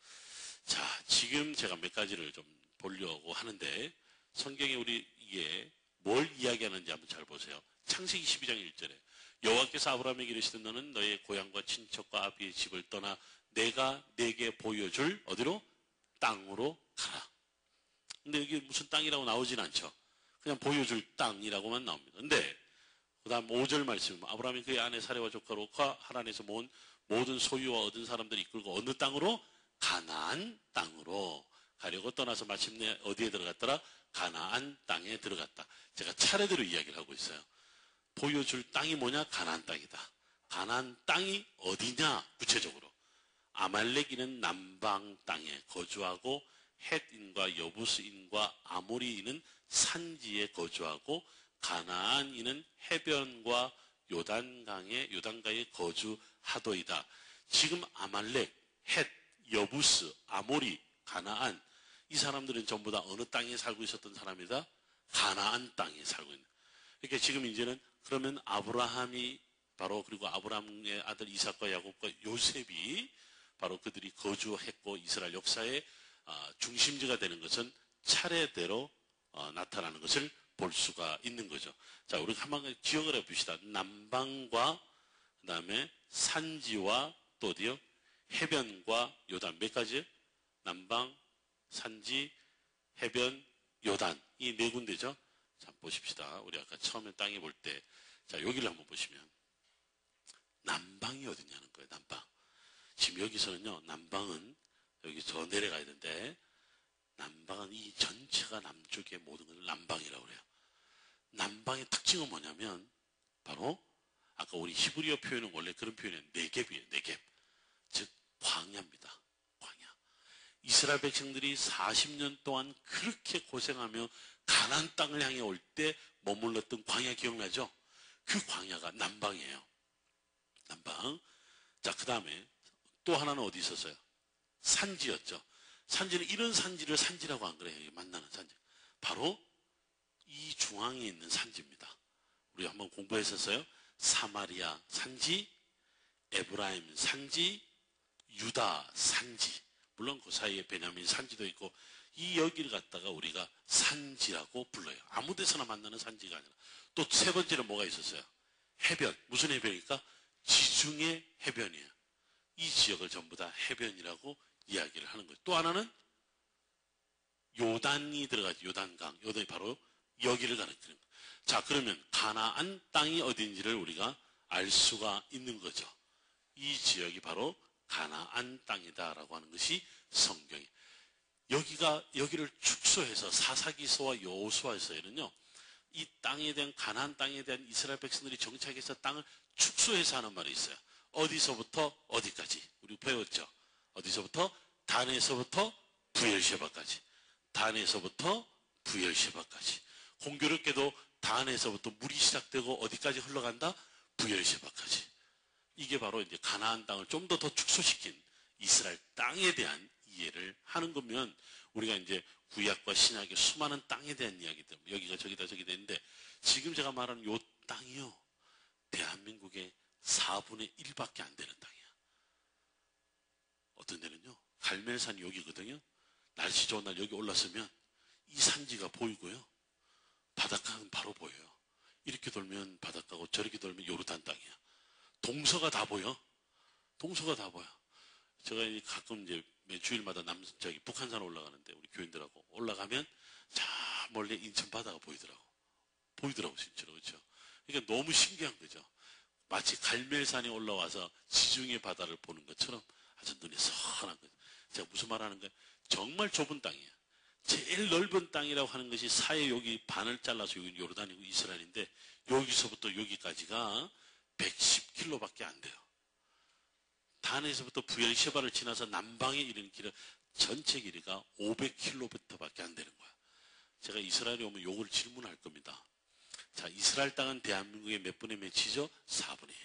자, 지금 제가 몇 가지를 좀 보려고 하는데, 성경에 우리 이게 뭘 이야기하는지 한번 잘 보세요. 창세기 12장 1절에 여호와께서 아브라함에게 이르시되 너는 너의 고향과 친척과 아비의 집을 떠나 내가 내게 보여줄 어디로? 땅으로 가라. 근데 여기 무슨 땅이라고 나오진 않죠. 그냥 보여줄 땅이라고만 나옵니다. 근데 그 다음 5절 말씀, 아브라함이 그의 아내 사레와 조카 롯과 하란에서 모은 모든 소유와 얻은 사람들이 이끌고 어느 땅으로? 가나안 땅으로 가려고 떠나서 마침내 어디에 들어갔더라? 가나안 땅에 들어갔다. 제가 차례대로 이야기를 하고 있어요. 보여줄 땅이 뭐냐? 가나안 땅이다. 가나안 땅이 어디냐? 구체적으로 아말렉인은 남방 땅에 거주하고 헷인과 여부스인과 아모리인은 산지에 거주하고 가나안인은 해변과 요단강에 거주하도이다. 지금 아말렉, 헷, 여부스, 아모리, 가나안, 이 사람들은 전부 다 어느 땅에 살고 있었던 사람이다? 가나안 땅에 살고 있는. 그러니까 지금 이제는 그러면 아브라함이 바로, 그리고 아브라함의 아들 이삭과 야곱과 요셉이 바로 그들이 거주했고 이스라엘 역사의 중심지가 되는 것은 차례대로 나타나는 것을 볼 수가 있는 거죠. 자, 우리가 한번 지역을 해봅시다. 남방과 그 다음에 산지와 또 어디요? 해변과 요단. 몇 가지요? 남방, 산지, 해변, 요단. 이 네 군데죠. 자, 보십시다. 우리 아까 처음에 땅에 볼 때, 자, 여기를 한번 보시면 남방이 어디냐는 거예요. 남방. 지금 여기서는요, 남방은 여기 저 내려가야 되는데, 남방은 이 전체가 남쪽의 모든 것을 남방이라고 그래요. 남방의 특징은 뭐냐면 바로 아까 우리 히브리어 표현은 원래 그런 표현이에요. 네겝이에요. 네겝. 즉 광야입니다. 광야. 이스라엘 백성들이 40년 동안 그렇게 고생하며 가나안 땅을 향해 올 때 머물렀던 광야 기억나죠? 그 광야가 남방이에요. 남방. 자, 그 다음에 또 하나는 어디 있었어요? 산지였죠. 산지는 이런 산지를 산지라고 안 그래요. 만나는 산지. 바로 이 중앙에 있는 산지입니다. 우리 한번 공부했었어요. 사마리아 산지, 에브라임 산지, 유다 산지. 물론 그 사이에 베냐민 산지도 있고, 이 여기를 갖다가 우리가 산지라고 불러요. 아무 데서나 만나는 산지가 아니라. 또 세 번째는 뭐가 있었어요? 해변. 무슨 해변일까? 지중해 해변이에요. 이 지역을 전부 다 해변이라고 이야기를 하는 거예요. 또 하나는 요단이 들어가죠. 요단강. 요단이 바로 여기를 가리키는 거예요. 자, 그러면 가나안 땅이 어딘지를 우리가 알 수가 있는 거죠. 이 지역이 바로 가나안 땅이다라고 하는 것이 성경이. 여기를 축소해서 사사기서와 여호수아서에는요, 이 땅에 대한 가나안 땅에 대한 이스라엘 백성들이 정착해서 땅을 축소해서 하는 말이 있어요. 어디서부터 어디까지 우리 배웠죠. 어디서부터 단에서부터 부엘셰바까지, 단에서부터 부엘셰바까지. 공교롭게도 단에서부터 물이 시작되고 어디까지 흘러간다? 부엘셰바까지. 이게 바로 이제 가나안 땅을 좀 더 축소시킨 이스라엘 땅에 대한 이해를 하는 거면, 우리가 이제 구약과 신약의 수많은 땅에 대한 이야기들, 여기가 저기다 저기다 있는데, 지금 제가 말하는 요 땅이요, 대한민국의 4분의 1밖에 안 되는 땅이야. 어떤 데는요, 갈멜산이 여기거든요. 날씨 좋은 날 여기 올랐으면 이 산지가 보이고요, 바닷가는 바로 보여요. 이렇게 돌면 바닷가고 저렇게 돌면 요르단 땅이야. 동서가 다 보여. 동서가 다 보여. 제가 가끔 이제 매 주일마다 북한산 올라가는데, 우리 교인들하고 올라가면 저 멀리 인천 바다가 보이더라고 진짜로. 그렇죠? 그러니까 너무 신기한 거죠. 마치 갈멜산에 올라와서 지중해 바다를 보는 것처럼 아주 눈에 선한 거죠. 제가 무슨 말 하는 거예요? 정말 좁은 땅이에요. 제일 넓은 땅이라고 하는 것이 사해 여기 반을 잘라서 여기 요르단이고 이스라엘인데, 여기서부터 여기까지가 110km밖에 안 돼요. 단에서부터 부엘셰바를 지나서 남방에 이르는 길은 전체 길이가 500km밖에 안 되는 거야. 제가 이스라엘에 오면 요걸 질문할 겁니다. 자, 이스라엘 땅은 대한민국의 몇 분의 몇이죠? 4분의 1.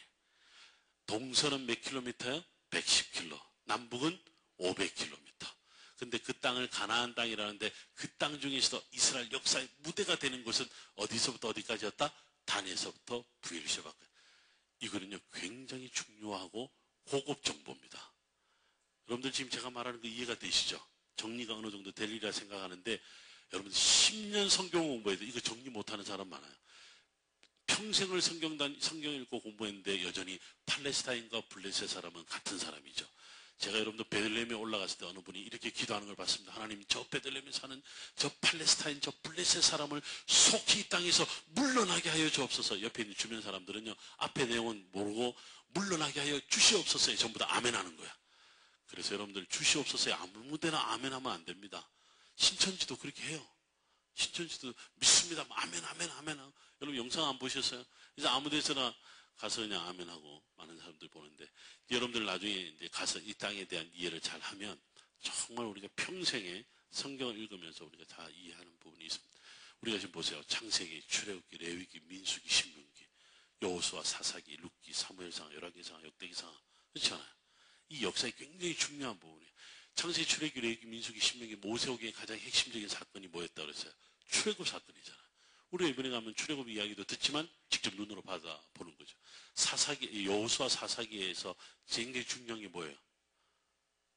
동서는 몇 킬로미터요? 110km. 남북은 500km. 근데 그 땅을 가나안 땅이라는데, 그 땅 중에서도 이스라엘 역사의 무대가 되는 곳은 어디서부터 어디까지였다? 단에서부터 부엘셰바까지. 이거는요, 굉장히 중요하고 고급 정보입니다. 여러분들 지금 제가 말하는 거 이해가 되시죠? 정리가 어느 정도 되리라 생각하는데, 여러분들 10년 성경 공부해도 이거 정리 못하는 사람 많아요. 평생을 성경 읽고 공부했는데 여전히 팔레스타인과 블레셋 사람은 같은 사람이죠. 제가 여러분들 베들레헴에 올라갔을 때 어느 분이 이렇게 기도하는 걸 봤습니다. 하나님, 저 베들레헴에 사는 저 팔레스타인, 저 블레셋 사람을 속히 이 땅에서 물러나게 하여 주옵소서. 옆에 있는 주변 사람들은요, 앞에 내용은 모르고 물러나게 하여 주시옵소서에 전부 다 아멘 하는 거야. 그래서 여러분들 주시옵소서에 아무 데나 아멘 하면 안 됩니다. 신천지도 그렇게 해요. 신천지도 믿습니다. 아멘, 아멘, 아멘. 여러분 영상 안 보셨어요? 이제 아무 데서나 가서 그냥 아멘 하고 많은 사람들 보는데, 여러분들 나중에 이제 가서 이 땅에 대한 이해를 잘 하면 정말 우리가 평생에 성경을 읽으면서 우리가 다 이해하는 부분이 있습니다. 우리가 지금 보세요. 창세기, 출애굽기, 레위기, 민수기, 신명기, 여호수아, 사사기, 룻기, 사무엘상, 열왕기상, 역대기상, 그렇지 않아요? 이 역사에 굉장히 중요한 부분이에요. 창세기, 출애굽기, 레위기, 민수기, 신명기, 모세오기의 가장 핵심적인 사건이 뭐였다고 그랬어요? 출애굽 사건이잖아요. 우리가 이번에 가면 출애굽 이야기도 듣지만 직접 눈으로 받아보는 거죠. 사사기, 여호수아 사사기에서 굉장히 중요한 게 뭐예요?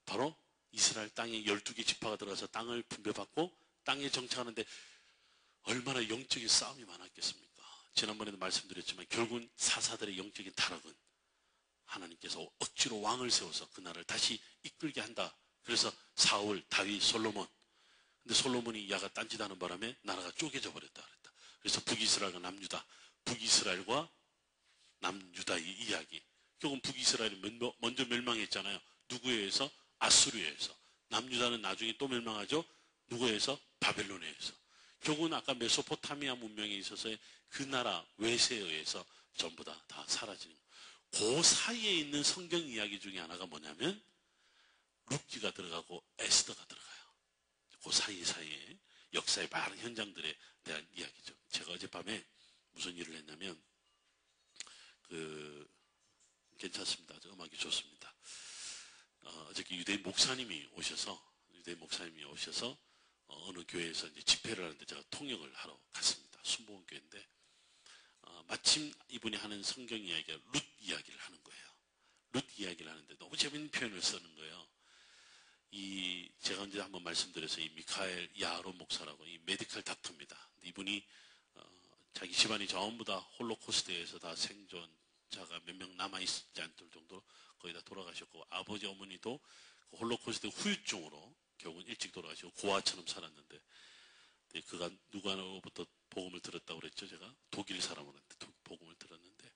바로 이스라엘 땅에 12개 지파가 들어가서 땅을 분배받고 땅에 정착하는데 얼마나 영적인 싸움이 많았겠습니까? 지난번에도 말씀드렸지만 결국은 사사들의 영적인 타락은 하나님께서 억지로 왕을 세워서 그 나라를 다시 이끌게 한다. 그래서 사울, 다윗, 솔로몬. 근데 솔로몬이 야가 딴짓하는 바람에 나라가 쪼개져 버렸다 그랬다. 그래서 북이스라엘과 남유다, 북이스라엘과 남유다의 이야기. 결국은 북이스라엘이 먼저 멸망했잖아요. 누구에 의해서? 아수르에 의해서. 남유다는 나중에 또 멸망하죠. 누구에 의해서? 바벨론에 의해서. 결국은 아까 메소포타미아 문명에 있어서의 그 나라 외세에 의해서 전부 다 사라지는 거예요. 그 사이에 있는 성경 이야기 중에 하나가 뭐냐면 룻기가 들어가고 에스더가 들어가요. 그 사이에 역사의 많은 현장들에 대한 이야기죠. 제가 어젯밤에 무슨 일을 했냐면, 괜찮습니다. 음악이 좋습니다. 어저께 유대인 목사님이 오셔서 어느 교회에서 이제 집회를 하는데 제가 통역을 하러 갔습니다. 순복음 교회인데, 마침 이분이 하는 성경 이야기가 룻 이야기를 하는 거예요. 룻 이야기를 하는데 너무 재밌는 표현을 쓰는 거예요. 제가 언제 한번 말씀드려서 이 미카엘 야아론 목사라고 이 메디컬 닥터입니다. 이분이 자기 집안이 전부 다 홀로코스트에서 다 생존자가 몇 명 남아있지 않을 정도로 거의 다 돌아가셨고, 아버지 어머니도 그 홀로코스트 후유증으로 결국은 일찍 돌아가시고 고아처럼 살았는데, 그가 누구로부터 복음을 들었다고 그랬죠? 제가 독일 사람한테 복음을 들었는데,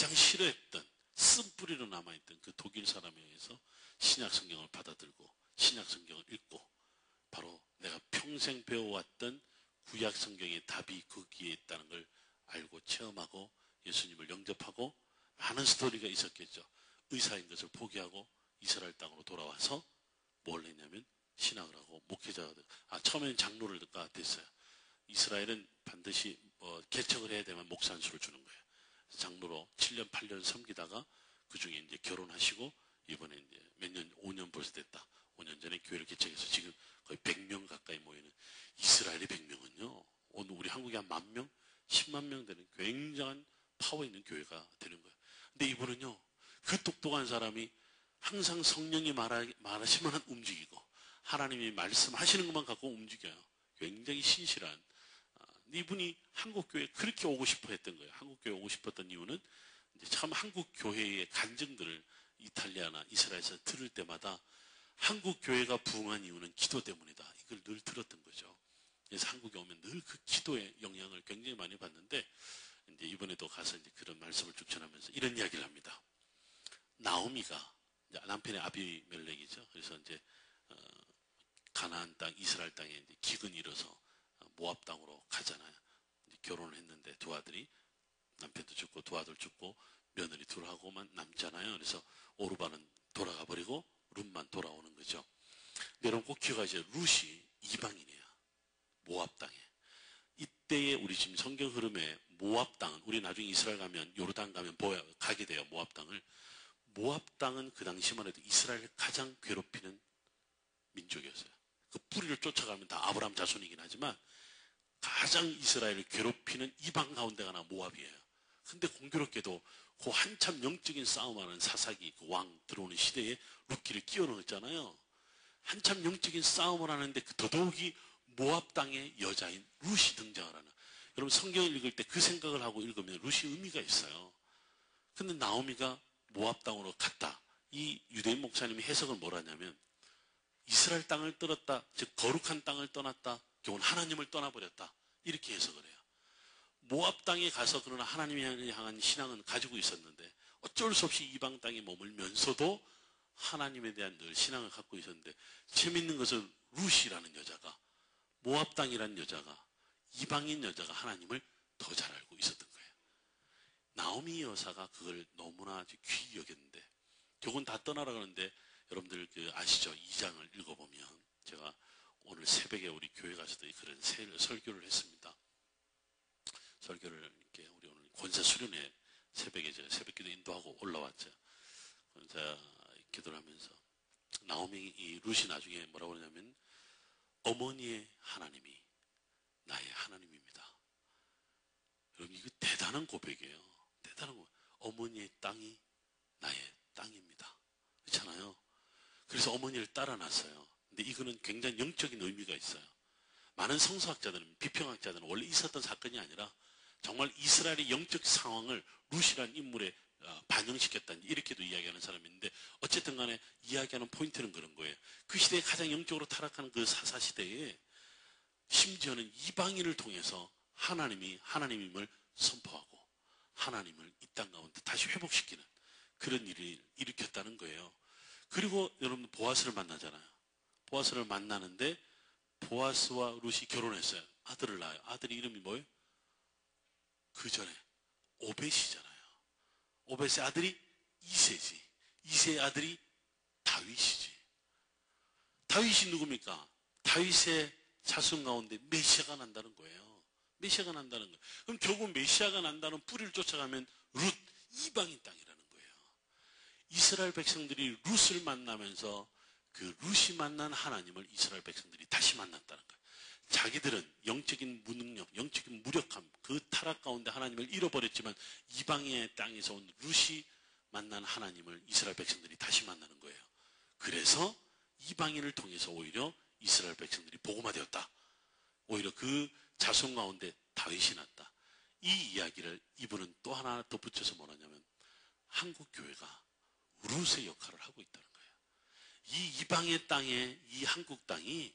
가장 싫어했던 쓴뿌리로 남아있던 그 독일 사람에 의해서 신약 성경을 받아들고 신약 성경을 읽고 바로 내가 평생 배워왔던 구약 성경의 답이 거기에 있다는 걸 알고 체험하고 예수님을 영접하고 많은 스토리가 있었겠죠. 의사인 것을 포기하고 이스라엘 땅으로 돌아와서 뭘 했냐면 신학을 하고 목회자가 되고, 처음에는 장로가 됐어요. 이스라엘은 반드시 개척을 해야 되면 목사 한 수를 주는 거예요. 장로로 7년 8년 섬기다가 그 중에 이제 결혼하시고 이번에 이제 몇 년, 5년 벌써 됐다. 5년 전에 교회를 개척해서 지금 거의 100명 가까이 모이는 이스라엘의 100명은요. 오늘 우리 한국에 한 10,000명, 10만 명 되는 굉장한 파워 있는 교회가 되는 거예요. 근데 이분은요. 그 똑똑한 사람이 항상 성령이 말하시면 움직이고 하나님이 말씀하시는 것만 갖고 움직여요. 굉장히 신실한. 이분이 한국교회에 그렇게 오고 싶어 했던 거예요. 한국교회에 오고 싶었던 이유는 이제 참 한국교회의 간증들을 이탈리아나 이스라엘에서 들을 때마다 한국교회가 부흥한 이유는 기도 때문이다. 이걸 늘 들었던 거죠. 그래서 한국에 오면 늘 그 기도의 영향을 굉장히 많이 받는데 이제 이번에도 가서 이제 그런 말씀을 쭉 전하면서 이런 이야기를 합니다. 나오미가 남편의 아비멜렉이죠. 그래서 이제 가나안 땅, 이스라엘 땅에 이제 기근이 일어서 모압 땅으로 가잖아요. 결혼을 했는데 두 아들이 남편도 죽고 두 아들 죽고 며느리 둘하고만 남잖아요. 그래서 오르바는 돌아가 버리고 룻만 돌아오는 거죠. 근데 여러분 꼭 기억하세요. 룻이 이방인이에요. 모압 땅에. 이때의 우리 지금 성경 흐름에 모압 땅은 우리 나중에 이스라엘 가면 요르단 가면 가게 돼요. 모압 땅을. 모압 땅은 그 당시만 해도 이스라엘을 가장 괴롭히는 민족이었어요. 그 뿌리를 쫓아가면 다 아브라함 자손이긴 하지만 가장 이스라엘을 괴롭히는 이방 가운데가 하나 모압이에요. 근데 공교롭게도 그 한참 영적인 싸움하는 사사기 그 왕 들어오는 시대에 룻기를 끼워 넣었잖아요. 한참 영적인 싸움을 하는데 더더욱이 모압 땅의 여자인 룻이 등장을 하는. 여러분 성경을 읽을 때 그 생각을 하고 읽으면 룻이 의미가 있어요. 근데 나오미가 모압 땅으로 갔다. 이 유대인 목사님이 해석을 뭐라 하냐면 이스라엘 땅을 떠났다. 즉 거룩한 땅을 떠났다. 결국은 하나님을 떠나버렸다. 이렇게 해석을 해요. 모압 땅에 가서 그러나 하나님을 향한 신앙은 가지고 있었는데 어쩔 수 없이 이방 땅에 머물면서도 하나님에 대한 늘 신앙을 갖고 있었는데 재밌는 것은 룻이라는 여자가 모압 땅이라는 여자가 이방인 여자가 하나님을 더 잘 알고 있었던 거예요. 나오미 여사가 그걸 너무나 귀히 여겼는데 결국은 다 떠나라 그러는데 여러분들 아시죠? 2장을 읽어보면 제가 오늘 새벽에 우리 교회 가서도 그런 설교를 했습니다. 설교를 이렇게 우리 오늘 권세 수련회 새벽에 제가 새벽기도 인도하고 올라왔죠. 제가 기도를 하면서 나오미 이 룻이 나중에 뭐라고 그러냐면 어머니의 하나님이 나의 하나님입니다. 여러분 이거 대단한 고백이에요. 대단한 고백. 어머니의 땅이 나의 땅입니다. 그렇잖아요. 그래서 어머니를 따라 났어요. 근데 이거는 굉장히 영적인 의미가 있어요. 많은 성서학자들은 비평학자들은 원래 있었던 사건이 아니라 정말 이스라엘의 영적 상황을 룻이라는 인물에 반영시켰다 이렇게도 이야기하는 사람이 있는데 어쨌든 간에 이야기하는 포인트는 그런 거예요. 그 시대에 가장 영적으로 타락하는 그 사사시대에 심지어는 이방인을 통해서 하나님임을 선포하고 하나님을 이 땅 가운데 다시 회복시키는 그런 일을 일으켰다는 거예요. 그리고 여러분 보아스를 만나잖아요. 보아스를 만나는데 보아스와 룻이 결혼했어요. 아들을 낳아요. 아들이 이름이 뭐예요? 그 전에 오벳이잖아요. 오벳의 아들이 이새지. 이새의 아들이 다윗이지. 다윗이 누굽니까? 다윗의 자손 가운데 메시아가 난다는 거예요. 메시아가 난다는 거예요. 그럼 결국 메시아가 난다는 뿌리를 쫓아가면 룻 이방인 땅이라는 거예요. 이스라엘 백성들이 룻을 만나면서 그 룻이 만난 하나님을 이스라엘 백성들이 다시 만났다는 거예요. 자기들은 영적인 무능력, 영적인 무력함, 그 타락 가운데 하나님을 잃어버렸지만 이방의 땅에서 온 룻이 만난 하나님을 이스라엘 백성들이 다시 만나는 거예요. 그래서 이방인을 통해서 오히려 이스라엘 백성들이 복음화되었다. 오히려 그 자손 가운데 다윗이 났다. 이 이야기를 이분은 또 하나 덧붙여서 뭐라냐면 한국 교회가 룻의 역할을 하고 있다는 거예요. 이 이방의 땅에 이 한국 땅이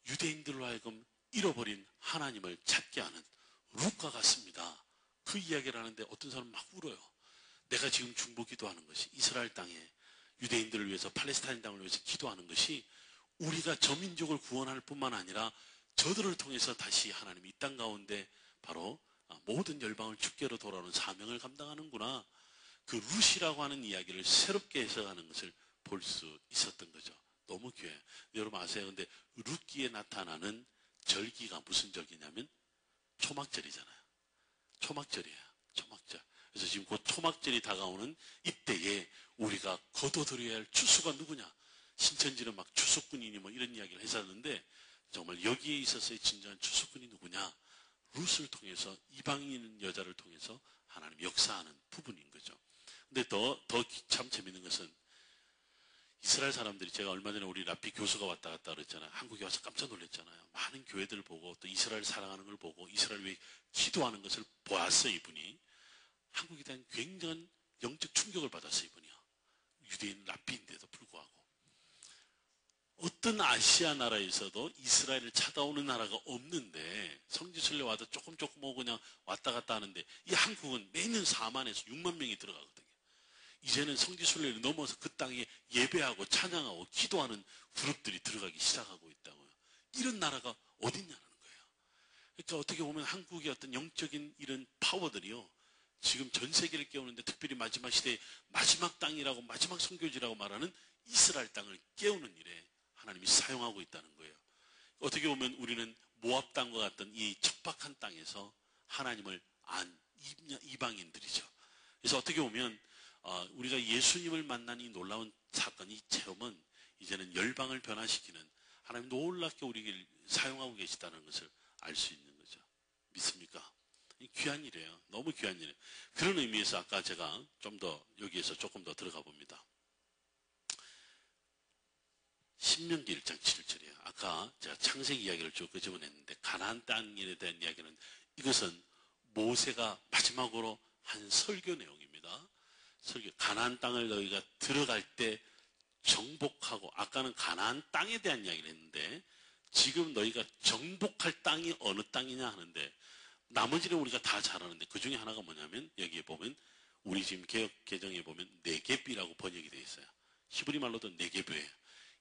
유대인들로 하여금 잃어버린 하나님을 찾게 하는 룻과 같습니다. 그 이야기를 하는데 어떤 사람은 막 울어요. 내가 지금 중보 기도하는 것이 이스라엘 땅에 유대인들을 위해서 팔레스타인 땅을 위해서 기도하는 것이 우리가 저 민족을 구원할 뿐만 아니라 저들을 통해서 다시 하나님 이 땅 가운데 바로 모든 열방을 주께로 돌아오는 사명을 감당하는구나. 그 룻이라고 하는 이야기를 새롭게 해석하는 것을 볼 수 있었던 거죠. 너무 귀해요. 여러분 아세요? 근데 룻기에 나타나는 절기가 무슨 절기냐면 초막절이잖아요. 초막절이에요. 초막절. 그래서 지금 곧 초막절이 다가오는 이때에 우리가 거둬들여야 할 추수가 누구냐? 신천지는 막 추수꾼이니 뭐 이런 이야기를 했었는데 정말 여기에 있어서의 진정한 추수꾼이 누구냐? 룻을 통해서 이방인 여자를 통해서 하나님 역사하는 부분인 거죠. 근데 더 참 재밌는 것은 이스라엘 사람들이 제가 얼마 전에 우리 라피 교수가 왔다 갔다 그랬잖아요. 한국에 와서 깜짝 놀랐잖아요. 많은 교회들을 보고 또 이스라엘 사랑하는 걸 보고 이스라엘 위해 기도하는 것을 보았어요. 이분이. 한국에 대한 굉장한 영적 충격을 받았어요. 이분이요. 유대인 라피인데도 불구하고. 어떤 아시아 나라에서도 이스라엘을 찾아오는 나라가 없는데 성지순례 와도 조금 오고 그냥 왔다 갔다 하는데 이 한국은 매년 4만에서 6만 명이 들어가거든요. 이제는 성지순례를 넘어서 그 땅에 예배하고 찬양하고 기도하는 그룹들이 들어가기 시작하고 있다고요. 이런 나라가 어딨냐는 거예요. 그러니까 어떻게 보면 한국의 어떤 영적인 이런 파워들이요. 지금 전 세계를 깨우는데 특별히 마지막 시대의 마지막 땅이라고 마지막 선교지라고 말하는 이스라엘 땅을 깨우는 일에 하나님이 사용하고 있다는 거예요. 어떻게 보면 우리는 모압 땅과 같은 이 척박한 땅에서 하나님을 안 이방인들이죠. 그래서 어떻게 보면 우리가 예수님을 만난 이 놀라운 사건, 이 체험은 이제는 열방을 변화시키는 하나님 놀랍게 우리를 사용하고 계시다는 것을 알 수 있는 거죠. 믿습니까? 귀한 일이에요. 너무 귀한 일이에요. 그런 의미에서 아까 제가 좀 더 여기에서 조금 더 들어가 봅니다. 신명기 1장 7절이에요. 아까 제가 창세기 이야기를 쭉 끄집어냈는데 가나안 땅에 대한 이야기는 이것은 모세가 마지막으로 한 설교 내용입니다. 설교. 가나안 땅을 너희가 들어갈 때 정복하고 아까는 가나안 땅에 대한 이야기를 했는데 지금 너희가 정복할 땅이 어느 땅이냐 하는데 나머지는 우리가 다 잘 아는데 그 중에 하나가 뭐냐면 여기에 보면 우리 지금 개역 개정에 보면 네겝이라고 번역이 되어 있어요. 히브리 말로도 네겝이에요.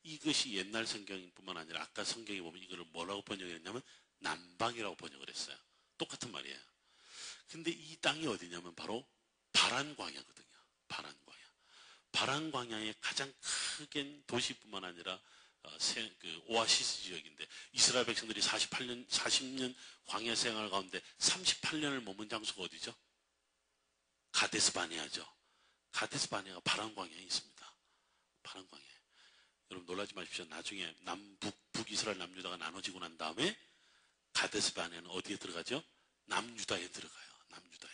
이것이 옛날 성경뿐만 아니라 아까 성경에 보면 이거를 뭐라고 번역을 했냐면 남방이라고 번역을 했어요. 똑같은 말이에요. 근데 이 땅이 어디냐면 바로 바란 광야거든요. 바란 광야. 바란 광야의 가장 크게 도시뿐만 아니라 그 오아시스 지역인데 이스라엘 백성들이 40년 광야 생활 가운데 38년을 머문 장소가 어디죠? 가데스 바네아죠. 가데스 바네아가 바란 광야에 있습니다. 바란 광야. 여러분 놀라지 마십시오. 나중에 북이스라엘 남유다가 나눠지고 난 다음에 가데스 바네아는 어디에 들어가죠? 남유다에 들어가요. 남유다에.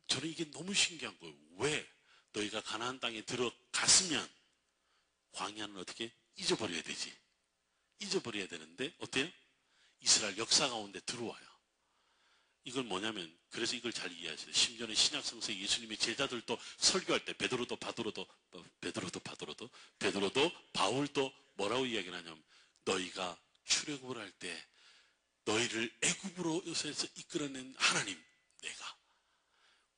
저는 이게 너무 신기한 거예요. 왜 너희가 가나안 땅에 들어갔으면 광야는 어떻게 잊어버려야 되지? 잊어버려야 되는데 어때요? 이스라엘 역사 가운데 들어와요. 이건 뭐냐면 그래서 이걸 잘 이해하세요. 심지어는 신약 성서에 예수님의 제자들도 설교할 때 베드로도 바울도 뭐라고 이야기를 하냐면 너희가 출애굽을 할 때 너희를 애굽으로서 이끌어낸 하나님 내가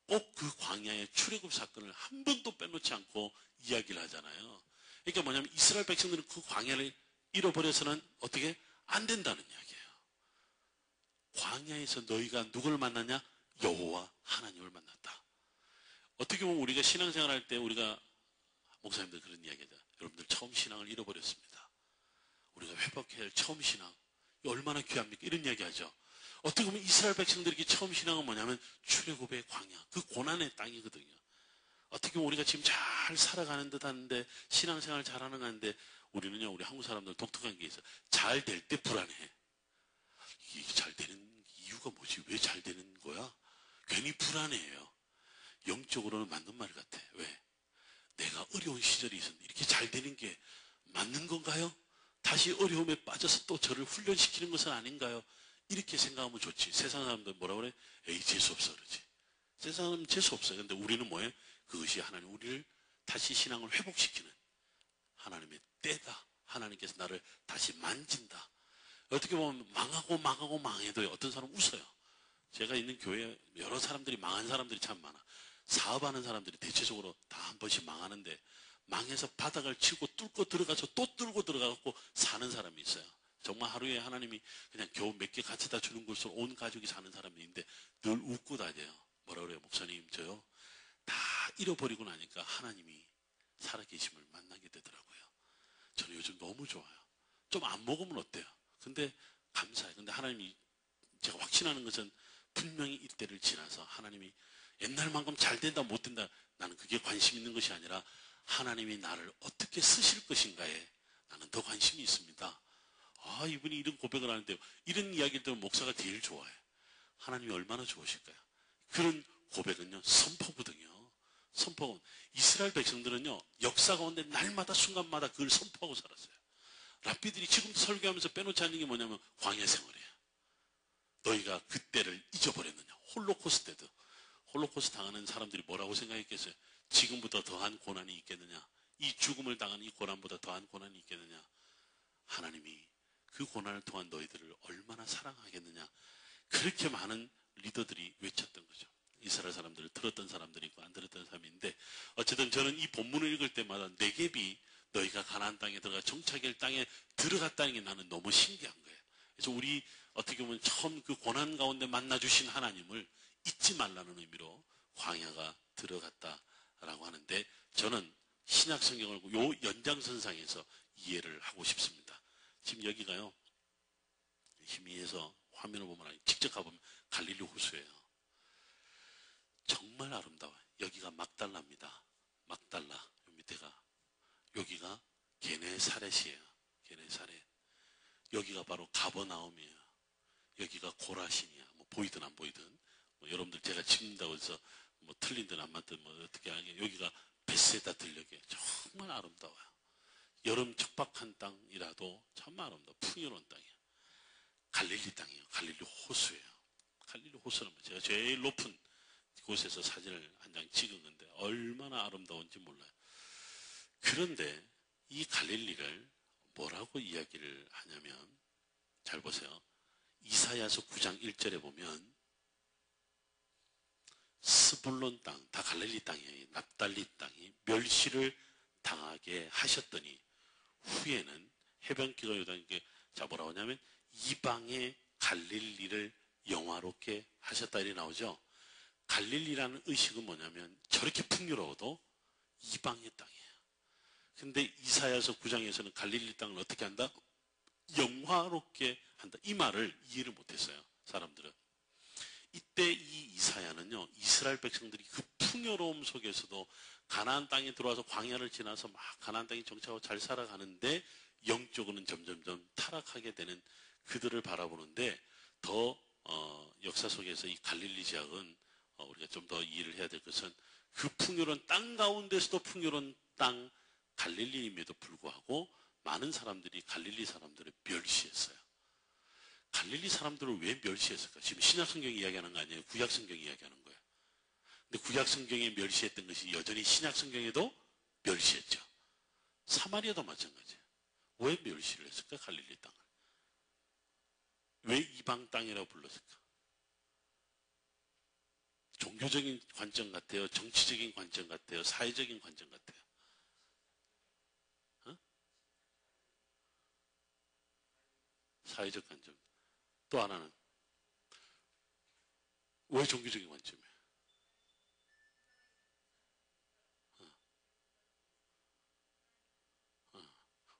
꼭 그 광야의 출애굽 사건을 한 번도 빼놓지 않고 이야기를 하잖아요. 그러니까 뭐냐면 이스라엘 백성들은 그 광야를 잃어버려서는 어떻게 안 된다는 이야기예요. 광야에서 너희가 누구를 만났냐? 여호와 하나님을 만났다. 어떻게 보면 우리가 신앙생활할 때 우리가 목사님들 그런 이야기하죠. 여러분들 처음 신앙을 잃어버렸습니다. 우리가 회복해야 할 처음 신앙 얼마나 귀합니까? 이런 이야기하죠. 어떻게 보면 이스라엘 백성들에게 처음 신앙은 뭐냐면 출애굽의 광야, 그 고난의 땅이거든요. 어떻게 보면 우리가 지금 잘 살아가는 듯 하는데 신앙생활 잘하는 건데 우리는요, 우리 한국 사람들 독특한 게 있어요. 잘 될 때 불안해. 이게 잘 되는 이유가 뭐지? 왜 잘 되는 거야? 괜히 불안해해요. 영적으로는 맞는 말 같아. 왜? 내가 어려운 시절이 있었는데 이렇게 잘 되는 게 맞는 건가요? 다시 어려움에 빠져서 또 저를 훈련시키는 것은 아닌가요? 이렇게 생각하면 좋지. 세상 사람들 뭐라 그래? 에이, 재수없어 그러지. 세상 사람은 재수없어요. 근데 우리는 뭐예요? 그것이 하나님 우리를 다시 신앙을 회복시키는 하나님의 때다. 하나님께서 나를 다시 만진다. 어떻게 보면 망해도 어떤 사람은 웃어요. 제가 있는 교회에 여러 사람들이 망한 사람들이 참 많아. 사업하는 사람들이 대체적으로 다 한 번씩 망하는데 망해서 바닥을 치고 뚫고 들어가서 또 뚫고 들어가고 사는 사람이 있어요. 정말 하루에 하나님이 그냥 겨우 몇 개 가져다 주는 것으로 온 가족이 사는 사람이 있는데 늘 웃고 다녀요. 뭐라 그래요? 목사님 저요 다 잃어버리고 나니까 하나님이 살아계심을 만나게 되더라고요. 저는 요즘 너무 좋아요. 좀 안 먹으면 어때요? 근데 감사해요. 근데 하나님이 제가 확신하는 것은 분명히 이때를 지나서 하나님이 옛날만큼 잘 된다 못 된다 나는 그게 관심 있는 것이 아니라 하나님이 나를 어떻게 쓰실 것인가에 나는 더 관심이 있습니다. 아, 이분이 이런 고백을 하는데 이런 이야기를 들으면 목사가 제일 좋아해. 하나님이 얼마나 좋으실까요? 그런 고백은요, 선포거든요. 선포. 이스라엘 백성들은요, 역사 가운데 날마다 순간마다 그걸 선포하고 살았어요. 랍비들이 지금도 설교하면서 빼놓지 않는 게 뭐냐면 광야 생활이에요. 너희가 그때를 잊어버렸느냐. 홀로코스트 때도. 홀로코스트 당하는 사람들이 뭐라고 생각했겠어요? 지금보다 더한 고난이 있겠느냐. 이 죽음을 당하는 이 고난보다 더한 고난이 있겠느냐. 하나님이 그 고난을 통한 너희들을 얼마나 사랑하겠느냐. 그렇게 많은 리더들이 외쳤던 거죠. 이스라엘 사람들을 들었던 사람들이 있고 안 들었던 사람이 있는데 어쨌든 저는 이 본문을 읽을 때마다 네겝이 너희가 가나안 땅에 들어가 정착할 땅에 들어갔다는 게 나는 너무 신기한 거예요. 그래서 우리 어떻게 보면 처음 그 고난 가운데 만나주신 하나님을 잊지 말라는 의미로 광야가 들어갔다라고 하는데 저는 신약 성경을 요 연장선상에서 이해를 하고 싶습니다. 지금 여기가요. 희미해서 화면을 보면 직접 가보면 갈릴리 호수예요. 정말 아름다워요. 여기가 막달라입니다. 막달라. 요 밑에가. 여기가 게네사렛이에요. 게네사렛. 여기가 바로 가버나움이에요. 여기가 고라신이야. 뭐 보이든 안 보이든. 뭐 여러분들 제가 찍는다고 해서 뭐 틀린든 안 맞든 뭐 어떻게 하게. 여기가 베세다 들녘에 정말 아름다워요. 여름 척박한 땅이라도 정말 아름다워. 풍요로운 땅이에요. 갈릴리 땅이에요. 갈릴리 호수예요. 갈릴리 호수는 제가 제일 높은 곳에서 사진을 한 장 찍은 건데 얼마나 아름다운지 몰라요. 그런데 이 갈릴리를 뭐라고 이야기를 하냐면 잘 보세요. 이사야서 9장 1절에 보면 스불론 땅, 다 갈릴리 땅이에요. 납달리 땅이 멸시를 당하게 하셨더니 후에는 해변가가 요단에게 자 뭐라고 하냐면 이방의 갈릴리를 영화롭게 하셨다 이렇게 나오죠. 갈릴리라는 의식은 뭐냐면 저렇게 풍요로워도 이방의 땅이에요. 근데 이사야서 9장에서는 갈릴리 땅을 어떻게 한다? 영화롭게 한다. 이 말을 이해를 못했어요. 사람들은. 이때 이 이사야는요. 이스라엘 백성들이 그 풍요로움 속에서도 가나안 땅에 들어와서 광야를 지나서 막 가나안 땅에 정착하고 잘 살아가는데 영적으로는 점점점 타락하게 되는 그들을 바라보는데 더 역사 속에서 이 갈릴리 지역은 우리가 좀 더 이해를 해야 될 것은 그 풍요로운 땅 가운데서도 풍요로운 땅 갈릴리임에도 불구하고 많은 사람들이 갈릴리 사람들을 멸시했어요. 갈릴리 사람들을 왜 멸시했을까? 지금 신약 성경이 이야기하는 거 아니에요? 구약 성경이 이야기하는 거예요. 근데 구약 성경에 멸시했던 것이 여전히 신약 성경에도 멸시했죠. 사마리아도 마찬가지예요. 왜 멸시를 했을까? 갈릴리 땅을. 왜 이방 땅이라고 불렀을까? 종교적인 관점 같아요? 정치적인 관점 같아요? 사회적인 관점 같아요? 사회적 관점. 또 하나는 왜 종교적인 관점이에요?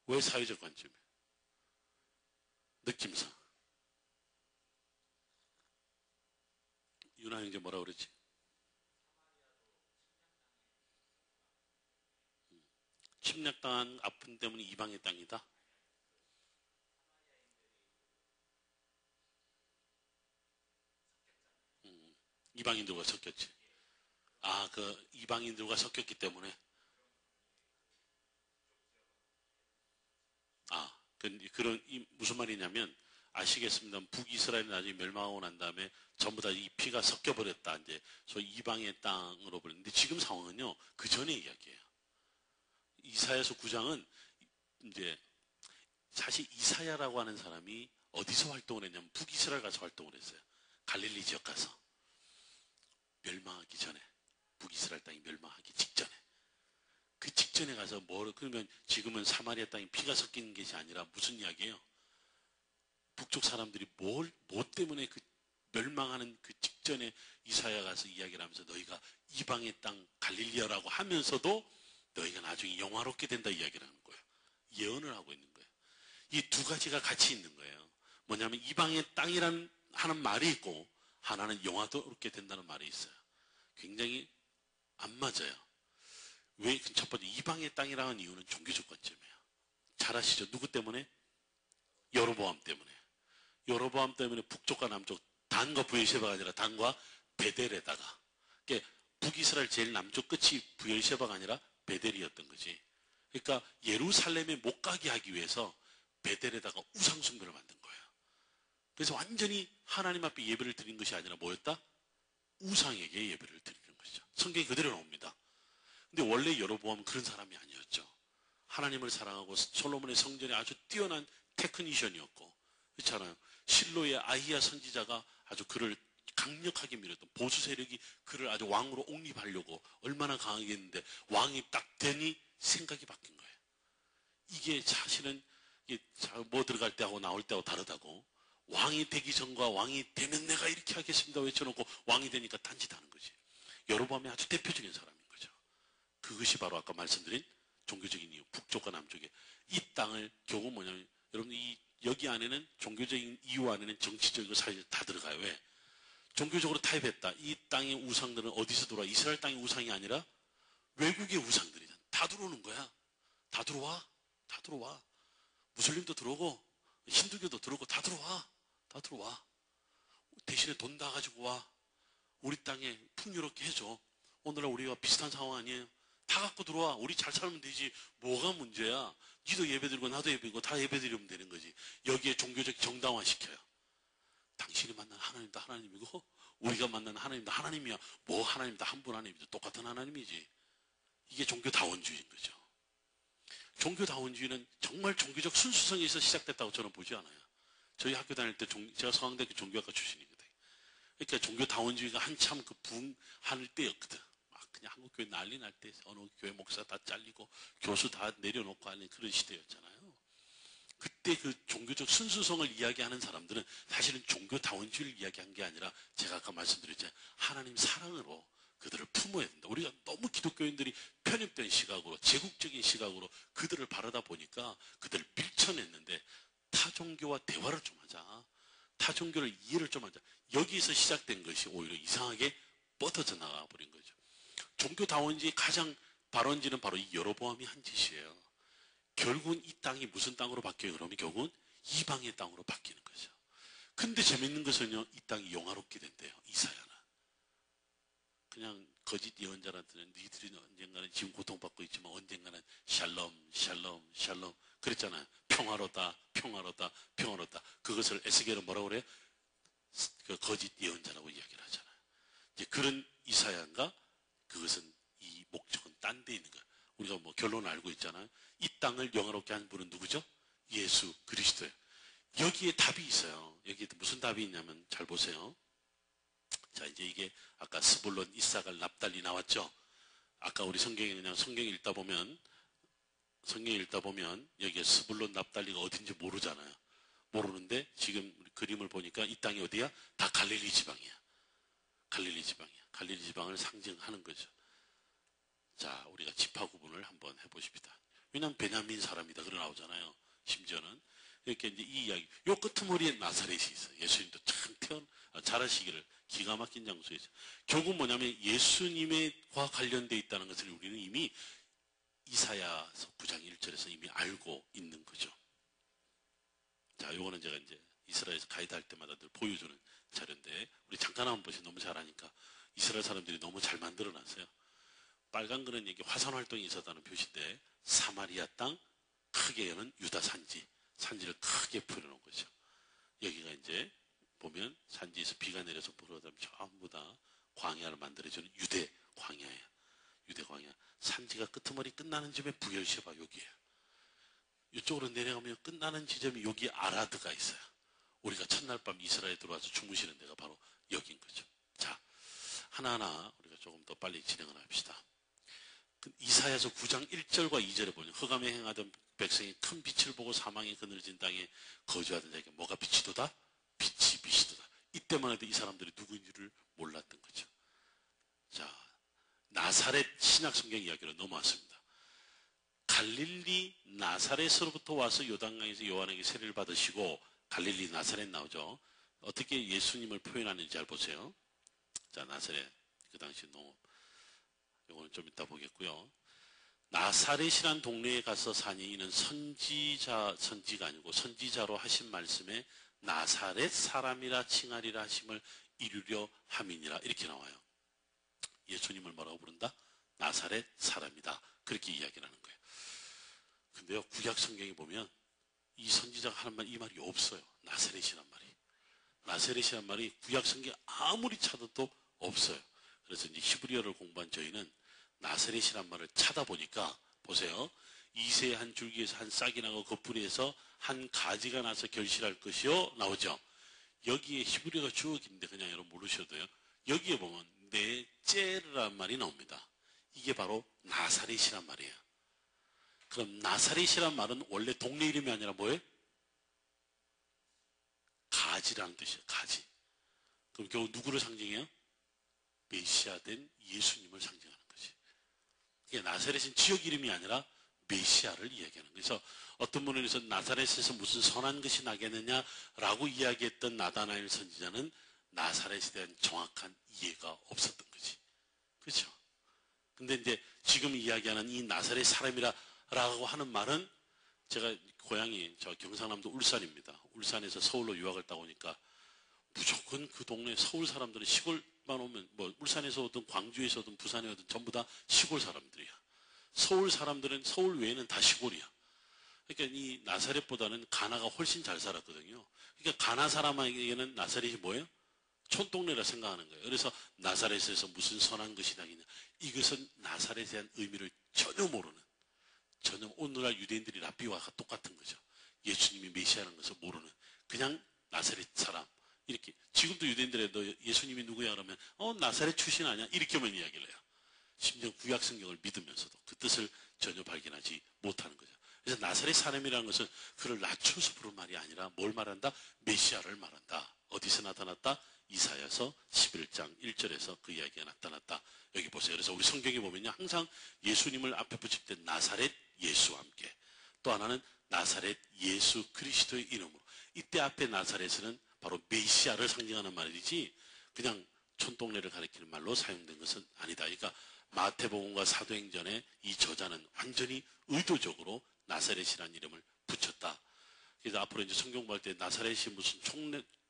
왜 사회적 관점이에요? 느낌상. 윤아 형제 뭐라 그랬지? 침략당한 아픔 때문에 이방의 땅이다? 이방인들과 섞였지. 아, 그 이방인들과 섞였기 때문에. 아, 그런 무슨 말이냐면 아시겠습니다. 북이스라엘이 나중에 멸망하고 난 다음에 전부 다 이 피가 섞여버렸다. 이제 소위 이방의 땅으로 버렸는데 지금 상황은요. 그 전의 이야기예요. 이사야서 9장은 이제 사실 이사야라고 하는 사람이 어디서 활동을 했냐면 북이스라엘 가서 활동을 했어요. 갈릴리 지역 가서 멸망하기 전에. 북이스라엘 땅이 멸망하기 직전에. 그 직전에 가서 그러면 지금은 사마리아 땅에 피가 섞이는 것이 아니라 무슨 이야기예요? 북쪽 사람들이 뭐 때문에 그 멸망하는 그 직전에 이사야 가서 이야기를 하면서 너희가 이방의 땅 갈릴리아라고 하면서도 너희가 나중에 영화롭게 된다 이야기를 하는 거예요. 예언을 하고 있는 거예요. 이 두 가지가 같이 있는 거예요. 뭐냐면 이방의 땅이란 하는 말이 있고 하나는 영화롭게 된다는 말이 있어요. 굉장히 안 맞아요. 왜? 첫 번째 이방의 땅이라는 이유는 종교적 관점이에요. 잘 아시죠? 누구 때문에? 여로보암 때문에. 여로보암 때문에 북쪽과 남쪽 단과 부엘셰바가 아니라 단과 베델에다가 그러니까 북이스라엘 제일 남쪽 끝이 부엘셰바가 아니라 베델이었던 거지. 그러니까 예루살렘에 못 가게 하기 위해서 베델에다가 우상숭배를 만든 거예요. 그래서 완전히 하나님 앞에 예배를 드린 것이 아니라 뭐였다? 우상에게 예배를 드리는 것이죠. 성경이 그대로 나옵니다. 근데 원래 여로보암은 그런 사람이 아니었죠. 하나님을 사랑하고 솔로몬의 성전에 아주 뛰어난 테크니션이었고 그렇잖아요. 실로의 아히야 선지자가 아주 그를 강력하게 밀었던 보수 세력이 그를 아주 왕으로 옹립하려고 얼마나 강하게 했는데 왕이 딱 되니 생각이 바뀐 거예요. 이게 사실은 뭐 들어갈 때하고 나올 때하고 다르다고. 왕이 되기 전과 왕이 되면 내가 이렇게 하겠습니다 외쳐놓고 왕이 되니까 딴짓하는 거지. 여로보암이 아주 대표적인 사람인 거죠. 그것이 바로 아까 말씀드린 종교적인 이유, 북쪽과 남쪽에 이 땅을 결국 뭐냐면 여러분 여기 안에는 종교적인 이유 안에는 정치적이고 사실 다 들어가요. 왜? 종교적으로 타협했다. 이 땅의 우상들은 어디서 들어와? 이스라엘 땅의 우상이 아니라 외국의 우상들이잖아. 다 들어오는 거야. 다 들어와. 다 들어와. 무슬림도 들어오고 힌두교도 들어오고 다 들어와. 다 들어와. 대신에 돈 다 가지고 와. 우리 땅에 풍요롭게 해줘. 오늘날 우리가 비슷한 상황 아니에요? 다 갖고 들어와. 우리 잘 살면 되지. 뭐가 문제야? 니도 예배드리고 나도 예배드리고 다 예배드리면 되는 거지. 여기에 종교적 정당화 시켜요. 당신이 만난 하나님도 하나님이고 우리가 만난 하나님도 하나님이야. 뭐 하나님도 한 분 하나님이죠. 똑같은 하나님이지. 이게 종교다원주의인 거죠. 종교다원주의는 정말 종교적 순수성에서 시작됐다고 저는 보지 않아요. 저희 학교 다닐 때 제가 서강대학교 종교학과 출신이거든요. 그러니까 종교다원주의가 한참 그 부흥할 때였거든. 막 그냥 한국교회 난리 날 때 어느 교회 목사 다 잘리고 교수 다 내려놓고 하는 그런 시대였잖아요. 그때 그 종교적 순수성을 이야기하는 사람들은 사실은 종교다원주의를 이야기한 게 아니라 제가 아까 말씀드렸잖아요. 하나님 사랑으로 그들을 품어야 된다. 우리가 너무 기독교인들이 편협된 시각으로 제국적인 시각으로 그들을 바라다 보니까 그들을 밀쳐냈는데 타종교와 대화를 좀 하자. 타종교를 이해를 좀 하자. 여기에서 시작된 것이 오히려 이상하게 뻗어져 나가 버린 거죠. 종교다원주의 가장 발원지는 바로 이 여로보암이 한 짓이에요. 결국은 이 땅이 무슨 땅으로 바뀌어요? 그러면 결국은 이방의 땅으로 바뀌는 거죠. 근데 재밌는 것은요, 이 땅이 영화롭게 된대요. 이사야는. 그냥 거짓 예언자한테는 니들이 언젠가는 지금 고통받고 있지만 언젠가는 샬롬, 샬롬, 샬롬. 그랬잖아요. 평화로다, 평화로다, 평화로다. 그것을 에스겔은 뭐라고 그래요? 그 거짓 예언자라고 이야기를 하잖아요. 이제 그런 이사야인가? 그것은 이 목적은 딴 데 있는 거예요. 우리가 뭐 결론을 알고 있잖아요. 이 땅을 영화롭게 하는 분은 누구죠? 예수 그리스도예요. 여기에 답이 있어요. 여기에 무슨 답이 있냐면 잘 보세요. 자, 이제 이게 아까 스불론, 이사갈, 납달리 나왔죠? 아까 우리 성경 읽다 보면 여기에 스불론, 납달리가 어딘지 모르잖아요. 모르는데 지금 그림을 보니까 이 땅이 어디야? 다 갈릴리 지방이야. 갈릴리 지방이야. 갈릴리 지방을 상징하는 거죠. 자, 우리가 지파 구분을 한번 해보십시다. 왜냐하면 베냐민 사람이다. 그러 나오잖아요. 심지어는. 이렇게 이제 이 이야기. 요 끄트머리에 나사렛이 있어요. 예수님도 참 잘하시기를 기가 막힌 장소에 있어요. 결국 뭐냐면 예수님과 관련되어 있다는 것을 우리는 이미 이사야서 9장 1절에서 이미 알고 있는 거죠. 자, 요거는 제가 이제 이스라엘에서 가이드 할 때마다 늘 보여주는 자료인데, 우리 잠깐 한번 보시면 너무 잘하니까 이스라엘 사람들이 너무 잘 만들어 놨어요. 빨간 거는 이게 화산 활동이 있었다는 표시인데, 사마리아 땅, 크게 여는 유다 산지를 크게 풀어놓은 거죠. 여기가 이제 보면 산지에서 비가 내려서 불어다면 전부 다 광야를 만들어주는 유대 광야예요. 유대 광야. 산지가 끄트머리 끝나는 점에 부엘셰바 여기예요. 이쪽으로 내려가면 끝나는 지점이 여기 아라드가 있어요. 우리가 첫날 밤 이스라엘에 들어와서 주무시는 데가 바로 여기인 거죠. 자, 하나하나 우리가 조금 더 빨리 진행을 합시다. 이사야서 9장 1절과 2절에 보면 흑암에 행하던 백성이 큰 빛을 보고 사망이 그늘진 땅에 거주하던 자에게 뭐가 빛이도다? 빛이 빛이도다. 이때만 해도 이 사람들이 누구인지를 몰랐던 거죠. 자, 나사렛 신약성경 이야기로 넘어왔습니다. 갈릴리 나사렛으로부터 와서 요단강에서 요한에게 세례를 받으시고, 갈릴리 나사렛 나오죠. 어떻게 예수님을 표현하는지 잘 보세요. 자, 나사렛 그 당시 농업, 이거는 좀 이따 보겠고요. 나사렛이란 동네에 가서 사니 이는 선지가 아니고 선지자로 하신 말씀에 나사렛 사람이라 칭하리라 하심을 이루려 함이니라, 이렇게 나와요. 예수님을 뭐라고 부른다? 나사렛 사람이다, 그렇게 이야기를 하는 거예요. 근데요, 구약 성경에 보면 이 선지자가 하는 말, 이 말이 없어요. 나사렛이란 말이. 나사렛이란 말이 구약 성경에 아무리 찾아도 없어요. 그래서 이제 히브리어를 공부한 저희는 나사렛이란 말을 찾아보니까, 보세요. 이새의 한 줄기에서 한 싹이 나고 그 뿌리에서 한 가지가 나서 결실할 것이요, 나오죠. 여기에 히브리어가 쭉 있는데 그냥 여러분 모르셔도요. 여기에 보면 네제르란 말이 나옵니다. 이게 바로 나사렛이란 말이에요. 그럼 나사렛이란 말은 원래 동네 이름이 아니라 뭐예요? 가지라는 뜻이에요. 가지. 그럼 결국 누구를 상징해요? 메시아 된 예수님을 상징하는 거지. 이게 나사렛은 지역 이름이 아니라 메시아를 이야기하는 거예요. 그래서 어떤 분은 그래서 나사렛에서 무슨 선한 것이 나겠느냐라고 이야기했던 나다나엘 선지자는 나사렛에 대한 정확한 이해가 없었던 거지. 그렇죠? 근데 이제 지금 이야기하는 이 나사렛 사람이라고 하는 말은, 제가 고향이 저 경상남도 울산입니다. 울산에서 서울로 유학을 따오니까 무조건 그 동네 서울 사람들은 시골만 오면, 뭐 울산에서 오든 광주에서 오든 부산에 오든 전부 다 시골 사람들이야. 서울 사람들은 서울 외에는 다 시골이야. 그러니까 이 나사렛보다는 가나가 훨씬 잘 살았거든요. 그러니까 가나 사람에게는 나사렛이 뭐예요? 촌동네라 생각하는 거예요. 그래서 나사렛에서 무슨 선한 것이 나겠냐. 이것은 나사렛에 대한 의미를 전혀 모르는, 전혀 오늘날 유대인들이 랍비와 똑같은 거죠. 예수님이 메시아라는 것을 모르는, 그냥 나사렛 사람. 이렇게 지금도 유대인들에 너 예수님이 누구야 그러면 나사렛 출신 아니야? 이렇게만 이야기를 해요. 심지어 구약 성경을 믿으면서도 그 뜻을 전혀 발견하지 못하는 거죠. 그래서 나사렛 사람이라는 것은 그를 낮춰서 부른 말이 아니라 뭘 말한다? 메시아를 말한다. 어디서 나타났다? 이사야서 11장 1절에서 그 이야기가 나타났다. 여기 보세요. 그래서 우리 성경에 보면요, 항상 예수님을 앞에 붙일 때 나사렛 예수와 함께, 또 하나는 나사렛 예수 그리스도의 이름으로. 이때 앞에 나사렛은 바로 메시아를 상징하는 말이지 그냥 촌동네를 가리키는 말로 사용된 것은 아니다. 그러니까 마태복음과 사도행전에 이 저자는 완전히 의도적으로 나사렛이라는 이름을 붙였다. 그래서 앞으로 이제 성경 공부할 때 나사렛이 무슨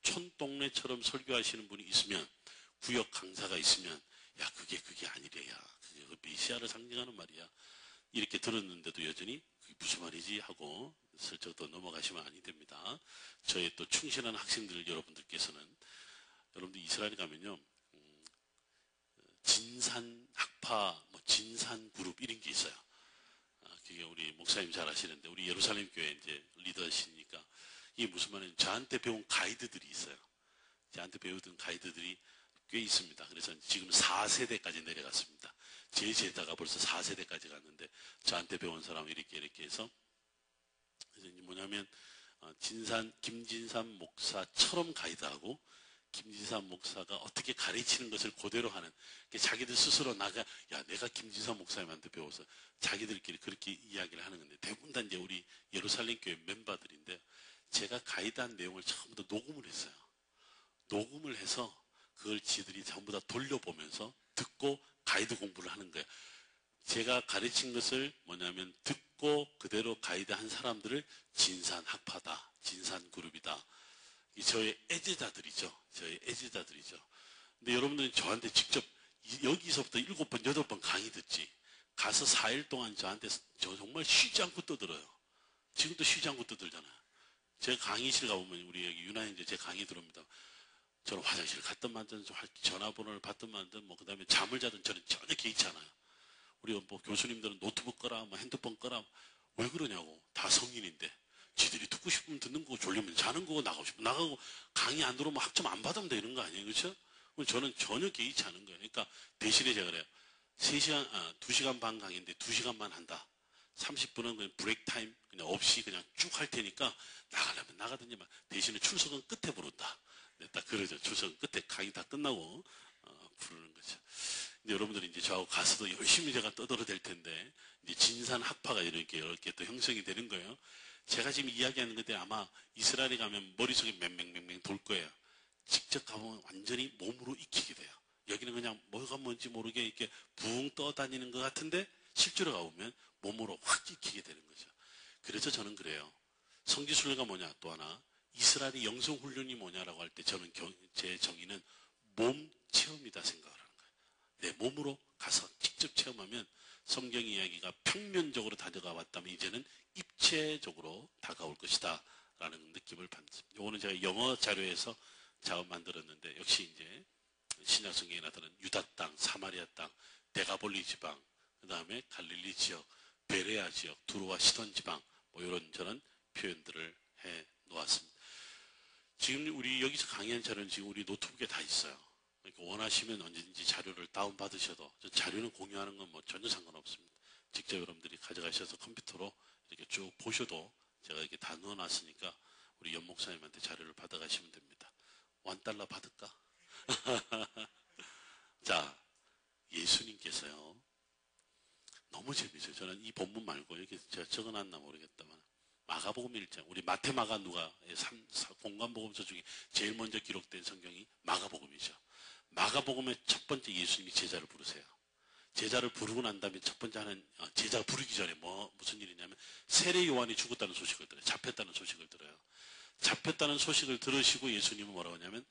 촌동네처럼 설교하시는 분이 있으면, 구역 강사가 있으면, 야 그게 아니래야, 그게 메시아를 상징하는 말이야, 이렇게 들었는데도 여전히 그게 무슨 말이지 하고 슬쩍 더 넘어가시면 아니 됩니다. 저의 또 충실한 학생들 여러분들께서는, 여러분들 이스라엘 가면요, 진산 학파, 뭐 진산 그룹 이런 게 있어요. 그게 우리 목사님 잘 아시는데, 우리 예루살렘 교회 이제 리더시니까, 이게 무슨 말이냐면 저한테 배운 가이드들이 있어요. 저한테 배우던 가이드들이 꽤 있습니다. 그래서 지금 4세대까지 내려갔습니다. 제 제자가 벌써 4세대까지 갔는데, 저한테 배운 사람 이렇게 해서, 그래서 이제 뭐냐면 김진산 목사처럼 가이드하고, 김진산 목사가 어떻게 가르치는 것을 그대로 하는, 자기들 스스로 내가 김진산 목사님한테 배워서 자기들끼리 그렇게 이야기를 하는 건데, 대부분 다 이제 우리 예루살렘 교회 멤버들인데, 제가 가이드한 내용을 전부 다 녹음을 했어요. 녹음을 해서 그걸 지들이 전부 다 돌려보면서 듣고 가이드 공부를 하는 거예요. 제가 가르친 것을 뭐냐면 듣고 그대로 가이드한 사람들을 진산학파다, 진산그룹이다. 저의 애제자들이죠. 근데 여러분들은 저한테 직접 여기서부터 7번, 8번 강의 듣지, 가서 4일 동안 저한테 정말 쉬지 않고 떠들어요. 지금도 쉬지 않고 떠들잖아요. 제 강의실 가보면, 우리 여기 유나인제 제 강의 들어옵니다. 저는 화장실 갔든 말든, 전화번호를 받든 말든, 그 다음에 잠을 자든 저는 전혀 개의치 않아요. 우리 뭐 교수님들은 노트북 꺼라, 뭐 핸드폰 꺼라. 왜 그러냐고. 다 성인인데. 지들이 듣고 싶으면 듣는 거고, 졸리면 자는 거고, 나가고 싶으면 나가고, 강의 안 들어오면 학점 안 받으면 되는 거 아니에요? 그렇죠? 저는 전혀 개의치 않은 거예요. 그러니까 대신에 제가 그래요. 2시간 반 강의인데 2시간만 한다. 30분은 그냥 브레이크 타임 그냥 없이 그냥 쭉 할 테니까 나가려면 나가든지만 대신에 출석은 끝에 부른다. 네, 딱 그러죠. 출석은 끝에 강의 다 끝나고 부르는 거죠. 근데 여러분들이 이제 저하고 가서도 열심히 제가 떠들어댈 텐데 이제 진산 학파가 이렇게 또 형성이 되는 거예요. 제가 지금 이야기하는 건데 아마 이스라엘에 가면 머릿속에 맹맹맹맹 돌 거예요. 직접 가보면 완전히 몸으로 익히게 돼요. 여기는 그냥 뭐가 뭔지 모르게 이렇게 붕 떠다니는 것 같은데 실제로 가보면 몸으로 확 익히게 되는 거죠. 그래서 저는 그래요. 성지순례가 뭐냐 또 하나 이스라엘의 영성훈련이 뭐냐라고 할 때 저는 제 정의는 몸 체험이다 생각을 하는 거예요. 내 몸으로 가서 직접 체험하면 성경 이야기가 평면적으로 다가가 왔다면 이제는 입체적으로 다가올 것이다 라는 느낌을 받습니다. 이거는 제가 영어 자료에서 작업 만들었는데 역시 이제 신약 성경에 나타나는 유다 땅, 사마리아 땅, 데가볼리 지방, 그 다음에 갈릴리 지역, 베레아 지역, 두로와 시돈 지방 뭐 이런 저런 표현들을 해 놓았습니다. 지금 우리 여기서 강의한 자료는 지금 우리 노트북에 다 있어요. 그러니까 원하시면 언제든지 자료를 다운받으셔도 자료는 공유하는 건 뭐 전혀 상관없습니다. 직접 여러분들이 가져가셔서 컴퓨터로 이렇게 쭉 보셔도 제가 이렇게 다 넣어놨으니까 우리 연 목사님한테 자료를 받아가시면 됩니다. $1 받을까? 자, 예수님께서요. 너무 재밌어요. 저는 이 본문 말고 여기 제가 적어놨나 모르겠다만 마가복음 1장, 우리 마태마가 누가 공간복음서 중에 제일 먼저 기록된 성경이 마가복음이죠. 마가복음의 첫 번째 예수님이 제자를 부르세요. 제자를 부르고 난 다음에 첫 번째 하는 제자가 부르기 전에 무슨 일이냐면 세례 요한이 죽었다는 소식을 들어요. 잡혔다는 소식을 들어요. 잡혔다는 소식을 들으시고 예수님은 뭐라고 하냐면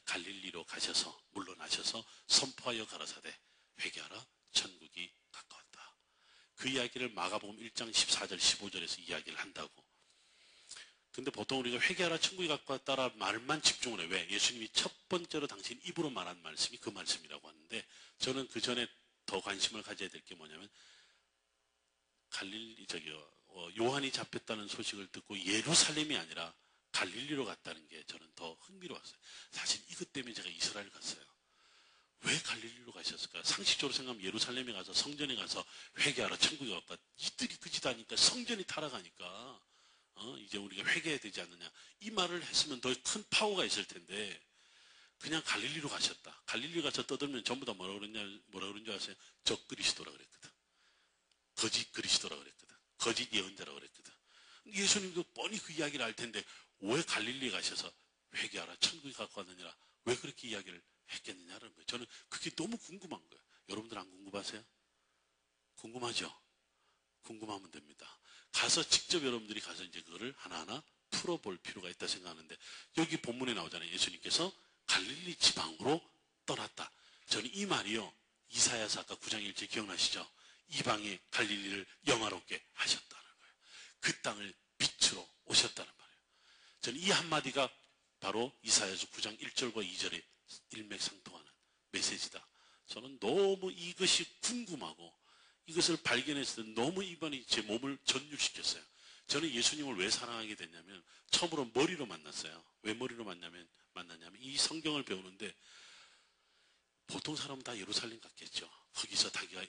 갈릴리로 가셔서 물러나셔서 선포하여 가라사대 회개하라 천국이 가까웠다. 그 이야기를 마가복음 1장 14절 15절에서 이야기를 한다고. 근데 보통 우리가 회개하라 천국이 가까웠다라는 말만 집중을 해요. 왜? 예수님이 첫 번째로 당신 입으로 말한 말씀이 그 말씀이라고 하는데 저는 그 전에 더 관심을 가져야 될 게 뭐냐면 요한이 잡혔다는 소식을 듣고 예루살렘이 아니라 갈릴리로 갔다는 게 저는 더 흥미로웠어요. 사실 이것 때문에 제가 이스라엘 갔어요. 왜 갈릴리로 가셨을까요? 상식적으로 생각하면 예루살렘에 가서 성전에 가서 회개하라 천국에 갔다. 이들이 그 짓 하니까 성전이 타락하니까 이제 우리가 회개해야 되지 않느냐. 이 말을 했으면 더 큰 파워가 있을 텐데 그냥 갈릴리로 가셨다. 갈릴리 가서 떠들면 전부 다 뭐라 그런 줄 아세요? 적 그리스도라 그랬거든. 거짓 그리스도라 그랬거든. 거짓 예언자라 그랬거든. 예수님도 뻔히 그 이야기를 할 텐데 왜 갈릴리에 가셔서 회개하라 천국이 가까웠느니라 왜 그렇게 이야기를 했겠느냐는 거예요. 저는 그게 너무 궁금한 거예요. 여러분들 안 궁금하세요? 궁금하죠? 궁금하면 됩니다. 가서 직접 여러분들이 가서 이제 그거를 하나하나 풀어볼 필요가 있다 생각하는데 여기 본문에 나오잖아요. 예수님께서 갈릴리 지방으로 떠났다. 저는 이 말이요. 이사야서 아까 9장 1절 기억나시죠? 이방의 갈릴리를 영화롭게 하셨다는 거예요. 그 땅을 빛으로 오셨다는 말이에요. 저는 이 한마디가 바로 이사야서 9장 1절과 2절에 일맥상통하는 메시지다. 저는 너무 이것이 궁금하고 이것을 발견했을 때 너무 이번에 제 몸을 전율시켰어요. 저는 예수님을 왜 사랑하게 됐냐면 처음으로 머리로 만났어요. 왜 머리로 만났냐면 이 성경을 배우는데 보통 사람은 다 예루살렘 갔겠죠. 거기서 자기가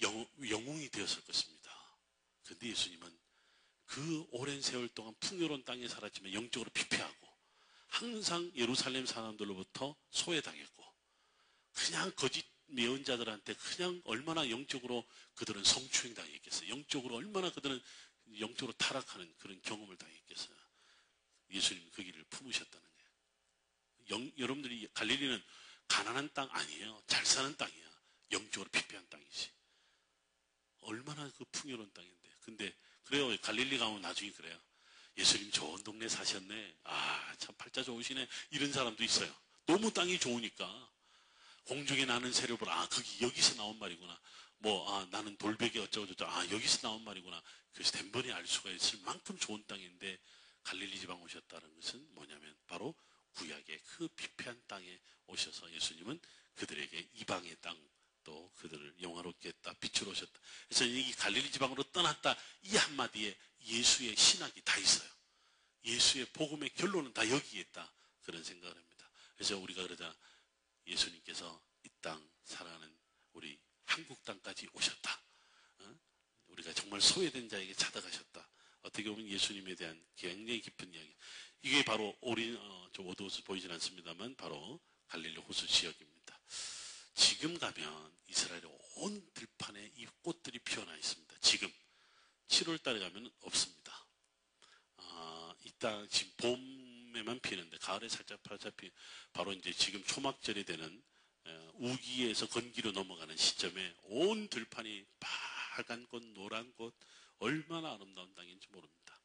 영웅이 되었을 것입니다. 그런데 예수님은 그 오랜 세월 동안 풍요로운 땅에 살았지만 영적으로 피폐하고 항상 예루살렘 사람들로부터 소외당했고 그냥 거짓 예언자들한테 그냥 얼마나 영적으로 그들은 성추행 당했겠어요. 영적으로 얼마나 그들은 영적으로 타락하는 그런 경험을 당했겠어요. 예수님이 그 길을 품으셨다는 거예요. 여러분들이 갈릴리는 가난한 땅 아니에요. 잘 사는 땅이야. 영적으로 피폐한 땅이지. 얼마나 그 풍요로운 땅인데. 근데 그래요. 갈릴리 가면 나중에 그래요. 예수님 좋은 동네 사셨네. 참 팔자 좋으시네. 이런 사람도 있어요. 너무 땅이 좋으니까. 공중에 나는 새를 보라. 여기서 나온 말이구나. 나는 돌베개 어쩌고저쩌고. 여기서 나온 말이구나. 그것이 덴번에 알 수가 있을 만큼 좋은 땅인데 갈릴리 지방 오셨다는 것은 뭐냐면 바로 구약의 그 피폐한 땅에 오셔서 예수님은 그들에게 이방의 땅 또 그들을 영화롭게 했다. 빛으로 오셨다. 그래서 이 갈릴리 지방으로 떠났다. 이 한마디에 예수의 신학이 다 있어요. 예수의 복음의 결론은 다 여기에 있다. 그런 생각을 합니다. 그래서 우리가 그러자 예수님께서 이 땅 살아가는 우리 한국 땅까지 오셨다. 우리가 정말 소외된 자에게 찾아가셨다. 어떻게 보면 예수님에 대한 굉장히 깊은 이야기. 이게 바로 좀 어두워서 보이진 않습니다만 바로 갈릴리 호수 지역입니다. 지금 가면 이스라엘의 온 들판에 이 꽃들이 피어나 있습니다. 지금 7월 달에 가면 없습니다. 이 땅 지금 봄에만 피는데 가을에 살짝 바로 이제 지금 초막절이 되는 우기에서 건기로 넘어가는 시점에 온 들판이 빨간 꽃, 노란 꽃, 얼마나 아름다운 땅인지 모릅니다.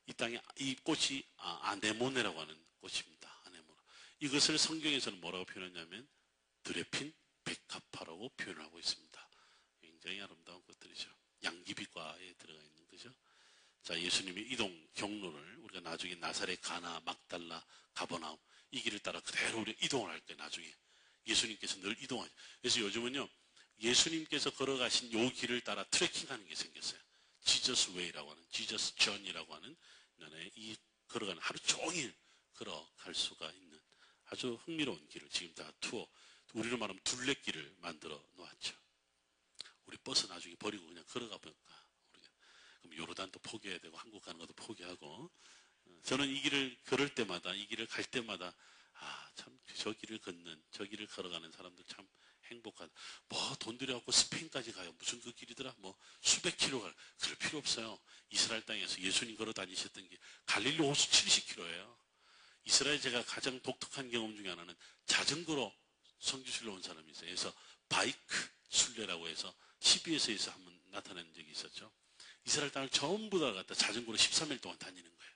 이 땅에 이 꽃이 아네모네라고 하는 꽃입니다. 아네모네. 이것을 성경에서는 뭐라고 표현하냐면 들에 핀 백합화라고 표현하고 있습니다. 굉장히 아름다운 꽃들이죠. 양귀비과에 들어가 있는 거죠. 자, 예수님의 이동 경로를 우리가 나중에 나사렛, 가나, 막달라, 가버나움 이 길을 따라 그대로 우리 이동을 할 거예요. 나중에 예수님께서 늘 이동하죠. 그래서 요즘은요 예수님께서 걸어가신 요 길을 따라 트레킹하는 게 생겼어요. 지저스 웨이라고 하는, 지저스 전이라고 하는 이 걸어가는 하루 종일 걸어갈 수가 있는 아주 흥미로운 길을 지금 다 투어, 우리로 말하면 둘레길을 만들어 놓았죠. 우리 버스 나중에 버리고 그냥 걸어가 볼까? 그럼 요르단도 포기해야 되고 한국 가는 것도 포기하고. 저는 이 길을 걸을 때마다, 이 길을 갈 때마다 참 저 길을 걷는, 저 길을 걸어가는 사람들 참 행복하다. 뭐 돈 들여갖고 스페인까지 가요. 무슨 그 길이더라? 뭐 수백 킬로 가. 그럴 필요 없어요. 이스라엘 땅에서 예수님 걸어 다니셨던 길 갈릴리 호수 70km예요. 이스라엘 제가 가장 독특한 경험 중에 하나는 자전거로 성지순례 온 사람이 있어요. 그래서 바이크 순례라고 해서 CBS에서 한번 나타낸 적이 있었죠. 이스라엘 땅을 전부 다 갖다 자전거로 13일 동안 다니는 거예요.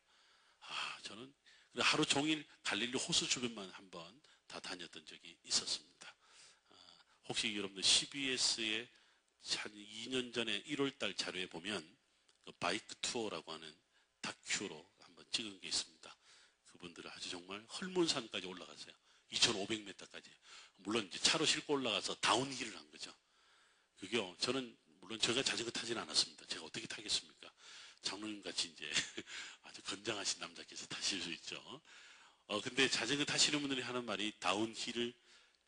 저는 하루 종일 갈릴리 호수 주변만 한번 다 다녔던 적이 있었습니다. 혹시 여러분들 CBS에 한 2년 전에 1월달 자료에 보면 그 바이크 투어라고 하는 다큐로 한번 찍은 게 있습니다. 그분들은 아주 정말 헐몬산까지 올라갔어요. 2,500m까지. 물론 이제 차로 싣고 올라가서 다운힐을 한 거죠. 그게요, 저는 물론 제가 자전거 타지는 않았습니다. 제가 어떻게 타겠습니까? 장로님 같이 이제 아주 건장하신 남자께서 타실 수 있죠. 근데 자전거 타시는 분들이 하는 말이 다운힐을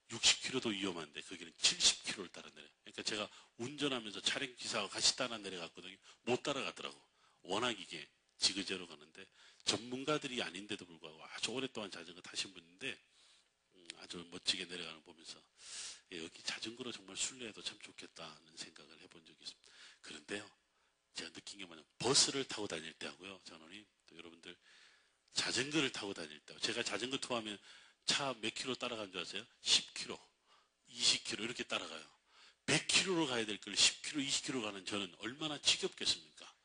60km도 위험한데 거기는 70km를 따라 내려요. 그러니까 제가 운전하면서 차량 기사가 같이 따라 내려갔거든요. 못 따라가더라고. 워낙 이게 지그재로 가는데 전문가들이 아닌데도 불구하고 아주 오랫동안 자전거 타신 분인데 아주 멋지게 내려가는 거 보면서 여기 자전거로 정말 순례해도 참 좋겠다는 생각을 해본 적이 있습니다. 그런데요, 제가 느낀 게 뭐냐면 버스를 타고 다닐 때하고요, 장로님, 또 여러분들 자전거를 타고 다닐 때, 제가 자전거 투어하면 차 몇 킬로 따라간 줄 아세요? 10km, 20km 이렇게 따라가요. 100km로 가야 될 걸 10km, 20km 가는 저는 얼마나 지겹겠습니까?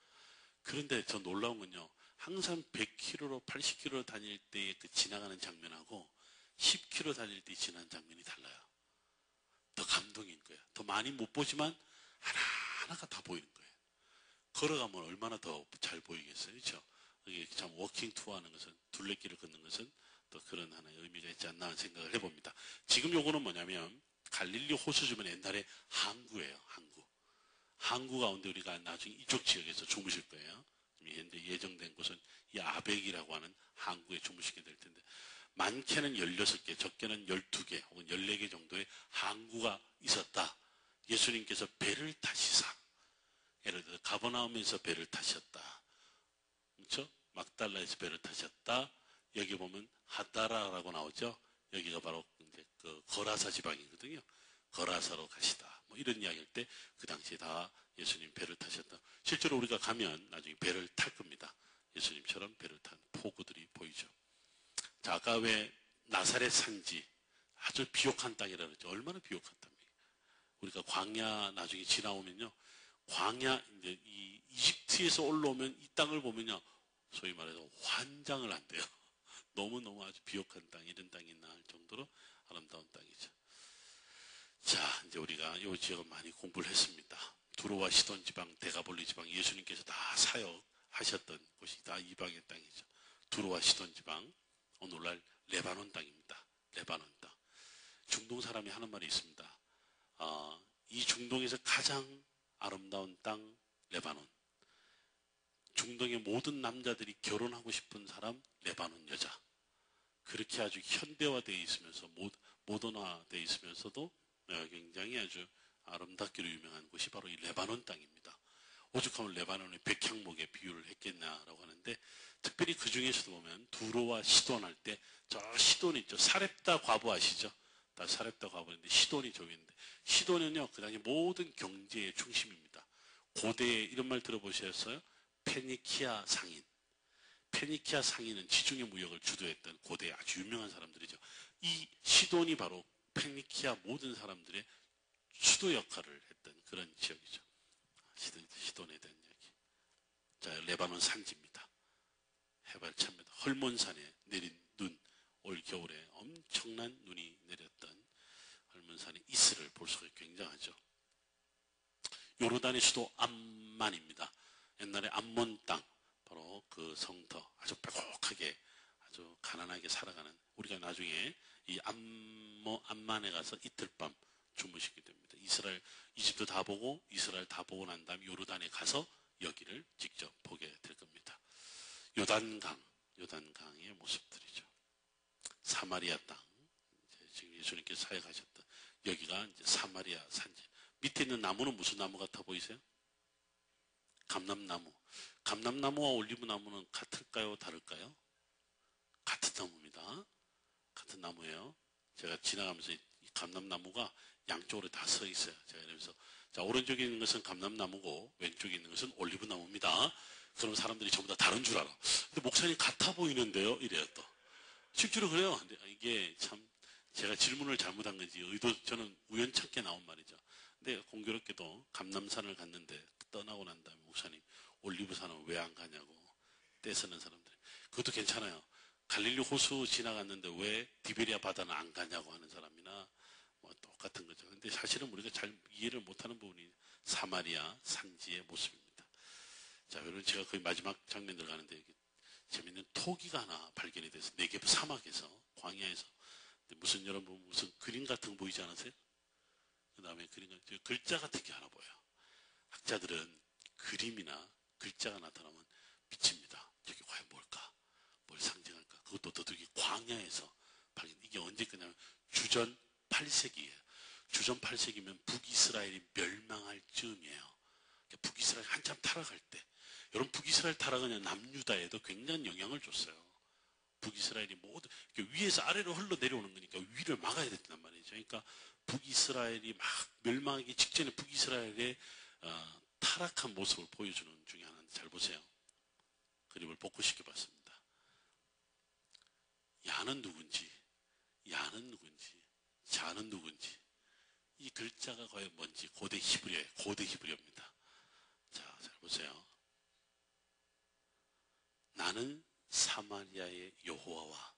그런데 저 놀라운 건요, 항상 100km로 80km로 다닐 때 그 지나가는 장면하고 10km 다닐 때 지나는 장면이 달라요. 더 감동인 거예요. 더 많이 못 보지만 하나하나가 다 보이는 거예요. 걸어가면 얼마나 더 잘 보이겠어요. 그렇죠? 이게 참 워킹 투어 하는 것은, 둘레길을 걷는 것은 또 그런 하나의 의미가 있지 않나 하는 생각을 해봅니다. 지금 요거는 뭐냐면 갈릴리 호수 주변에 옛날에 항구예요. 항구 가운데 우리가 나중에 이쪽 지역에서 주무실 거예요. 현재 예정된 곳은 이 아벡이라고 하는 항구에 주무시게 될 텐데, 많게는 16개, 적게는 12개 혹은 14개 정도의 항구가 있었다. 예수님께서 배를 타시사, 예를 들어 가버나움에서 배를 타셨다, 그렇죠? 막달라에서 배를 타셨다. 여기 보면 하다라라고 나오죠. 여기가 바로 이제 그 거라사 지방이거든요. 거라사로 가시다. 뭐 이런 이야기할 때 그 당시에 다 예수님 배를 타셨다. 실제로 우리가 가면 나중에 배를 탈 겁니다. 예수님처럼 배를 탄 포구들이 보이죠. 자, 아까 왜 나사렛 산지 아주 비옥한 땅이라 그랬죠. 얼마나 비옥한 땅입니까? 우리가 광야 나중에 지나오면요, 광야 이제 이 이집트에서 올라오면 이 땅을 보면요, 소위 말해서 환장을 한대요. 너무너무 아주 비옥한 땅, 이런 땅이 있나 할 정도로 아름다운 땅이죠. 자, 이제 우리가 이 지역은 많이 공부를 했습니다. 두로와 시돈 지방, 데가볼리 지방, 예수님께서 다 사역하셨던 곳이 다 이방의 땅이죠. 두로와 시돈 지방, 오늘날 레바논 땅입니다. 레바논 땅. 중동 사람이 하는 말이 있습니다. 이 중동에서 가장 아름다운 땅, 레바논. 중동의 모든 남자들이 결혼하고 싶은 사람, 레바논 여자. 그렇게 아주 현대화되어 있으면서 모던화되어 있으면서도 굉장히 아주 아름답기로 유명한 곳이 바로 이 레바논 땅입니다. 오죽하면 레바논의 백향목에 비유를 했겠냐라고 하는데, 특별히 그 중에서도 보면 두로와 시돈 할 때 저 시돈 있죠. 사렙다 과부 아시죠? 다 사렙다 과부인데 시돈이 저기 있는데, 시돈은요 그 당시 모든 경제의 중심입니다. 고대에 이런 말 들어보셨어요? 페니키아 상인. 페니키아 상인은 지중해 무역을 주도했던 고대의 아주 유명한 사람들이죠. 이 시돈이 바로 페니키아 모든 사람들의 수도 역할을 했던 그런 지역이죠. 시돈에 대한 이야기. 자, 레바논 산지입니다. 해발 1000m. 헐몬산에 내린 눈. 올 겨울에 엄청난 눈이 내렸던 헐몬산의 이슬을 볼 수가 굉장하죠. 요르단의 수도 암만입니다. 옛날에 암몬 땅, 바로 그 성터, 아주 빼곡하게 아주 가난하게 살아가는, 우리가 나중에 이 암만에 가서 이틀 밤 주무시게 됩니다. 이집트 다 보고 이스라엘 다 보고 난 다음에 요르단에 가서 여기를 직접 보게 될 겁니다. 요단강의 모습들이죠. 사마리아 땅, 지금 예수님께서 사역하셨던 여기가 이제 사마리아 산지. 밑에 있는 나무는 무슨 나무 같아 보이세요? 감람나무. 감람나무와 올리브나무는 같을까요? 다를까요? 같은 나무입니다. 같은 나무예요. 제가 지나가면서 이 감람나무가 양쪽으로 다 서 있어요. 제가 이러면서, 자, 오른쪽에 있는 것은 감람나무고 왼쪽에 있는 것은 올리브나무입니다. 그럼 사람들이 전부 다 다른 줄 알아. 근데 목사님 같아 보이는데요? 이래요 또. 실제로 그래요. 근데 이게 참 제가 질문을 잘못한 건지 저는 우연찮게 나온 말이죠. 근데 공교롭게도 감람산을 갔는데 떠나고 난 다음에 목사님 올리브산은 왜 안 가냐고 떼쓰는 사람들. 그것도 괜찮아요. 갈릴리 호수 지나갔는데 왜 디베리아 바다는 안 가냐고 하는 사람이나 뭐 똑같은 거죠. 근데 사실은 우리가 잘 이해를 못하는 부분이 사마리아 산지의 모습입니다. 자, 여러분, 제가 거의 마지막 장면 들어가는데 재밌는 토기가 하나 발견이 돼서 네게브 사막에서, 광야에서, 여러분 무슨 그림 같은 거 보이지 않으세요? 그 다음에 글자 같은 게 하나 보여요. 학자들은 그림이나 글자가 나타나면 미칩니다. 저게 과연 뭘까? 뭘 상징할까? 그것도 더욱이 광야에서 발견. 이게 언제 끝나면 주전 8세기예요. 주전 8세기면 북이스라엘이 멸망할 즈음이에요. 북이스라엘 한참 타락할 때. 여러분, 북이스라엘 타락은 남유다에도 굉장한 영향을 줬어요. 북이스라엘이 모두 위에서 아래로 흘러 내려오는 거니까 위를 막아야 된단 말이죠. 그러니까 북이스라엘이 막 멸망하기 직전에 북이스라엘의 타락한 모습을 보여주는 중에 하나인데, 잘 보세요. 그림을 복구시켜봤습니다. 야는 누군지, 야는 누군지, 자는 누군지, 이 글자가 과연 뭔지 고대 히브리어예요. 고대 히브리어입니다. 자, 잘 보세요. 나는 사마리아의 여호와와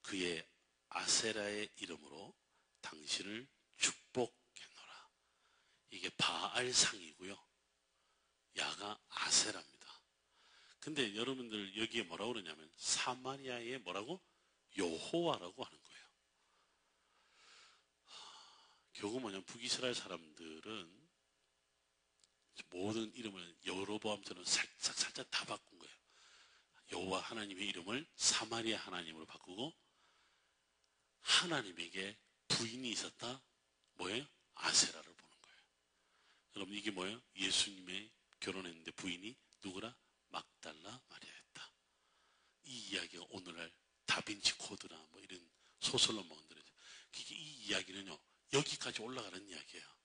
그의 아세라의 이름으로 당신을 축복했노라. 이게 바알상이고요. 야가 아세라입니다. 근데 여러분들 여기에 뭐라고 그러냐면 사마리아의 뭐라고? 여호와라고 하는 거예요. 결국 뭐냐면 북이스라엘 사람들은 모든 이름을 여로보암처럼 살짝 다 바꾼 거예요. 여호와 하나님의 이름을 사마리아 하나님으로 바꾸고, 하나님에게 부인이 있었다. 뭐예요? 아세라를 보는 거예요. 여러분, 이게 뭐예요? 예수님의 결혼했는데 부인이 누구라? 막달라 마리아였다. 이 이야기가 오늘날 다빈치 코드나 뭐 이런 소설로 만들어져. 이 이야기는요, 여기까지 올라가는 이야기예요.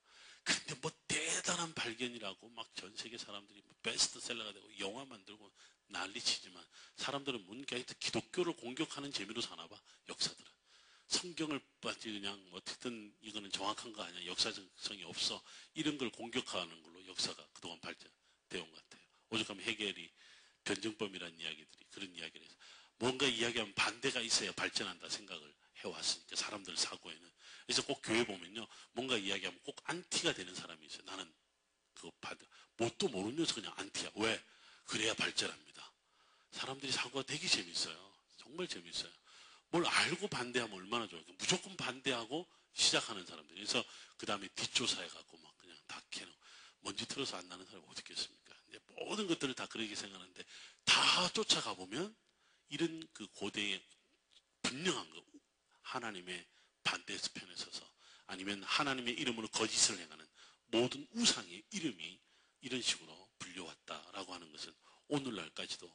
근데 뭐 대단한 발견이라고 막 전 세계 사람들이 뭐 베스트셀러가 되고 영화 만들고 난리치지만, 사람들은 문교에서 기독교를 공격하는 재미로 사나봐. 역사들은 성경을 마치 그냥 어쨌든 이거는 정확한 거 아니야, 역사성이 없어, 이런 걸 공격하는 걸로 역사가 그동안 발전되어 온 것 같아요. 오죽하면 해겔이 변증법이라는 이야기들이 그런 이야기를 해서 뭔가 이야기하면 반대가 있어야 발전한다 생각을 해왔으니까, 사람들 사고에는. 그래서 꼭 교회 보면요, 뭔가 이야기하면 꼭 안티가 되는 사람이 있어요. 나는 그거 뭣도 모르면서 그냥 안티야. 왜? 그래야 발전합니다. 사람들이 사고가 되게 재밌어요. 정말 재밌어요. 뭘 알고 반대하면 얼마나 좋아요. 무조건 반대하고 시작하는 사람들. 그래서 그 다음에 뒷조사해갖고 막 그냥 다 캐는, 먼지 틀어서 안 나는 사람이 어디 있겠습니까? 모든 것들을 다 그렇게 생각하는데, 다 쫓아가 보면 이런 그 고대의 분명한 거, 하나님의 반대편에 서서 아니면 하나님의 이름으로 거짓을 행하는 모든 우상의 이름이 이런 식으로 불려왔다라고 하는 것은 오늘날까지도,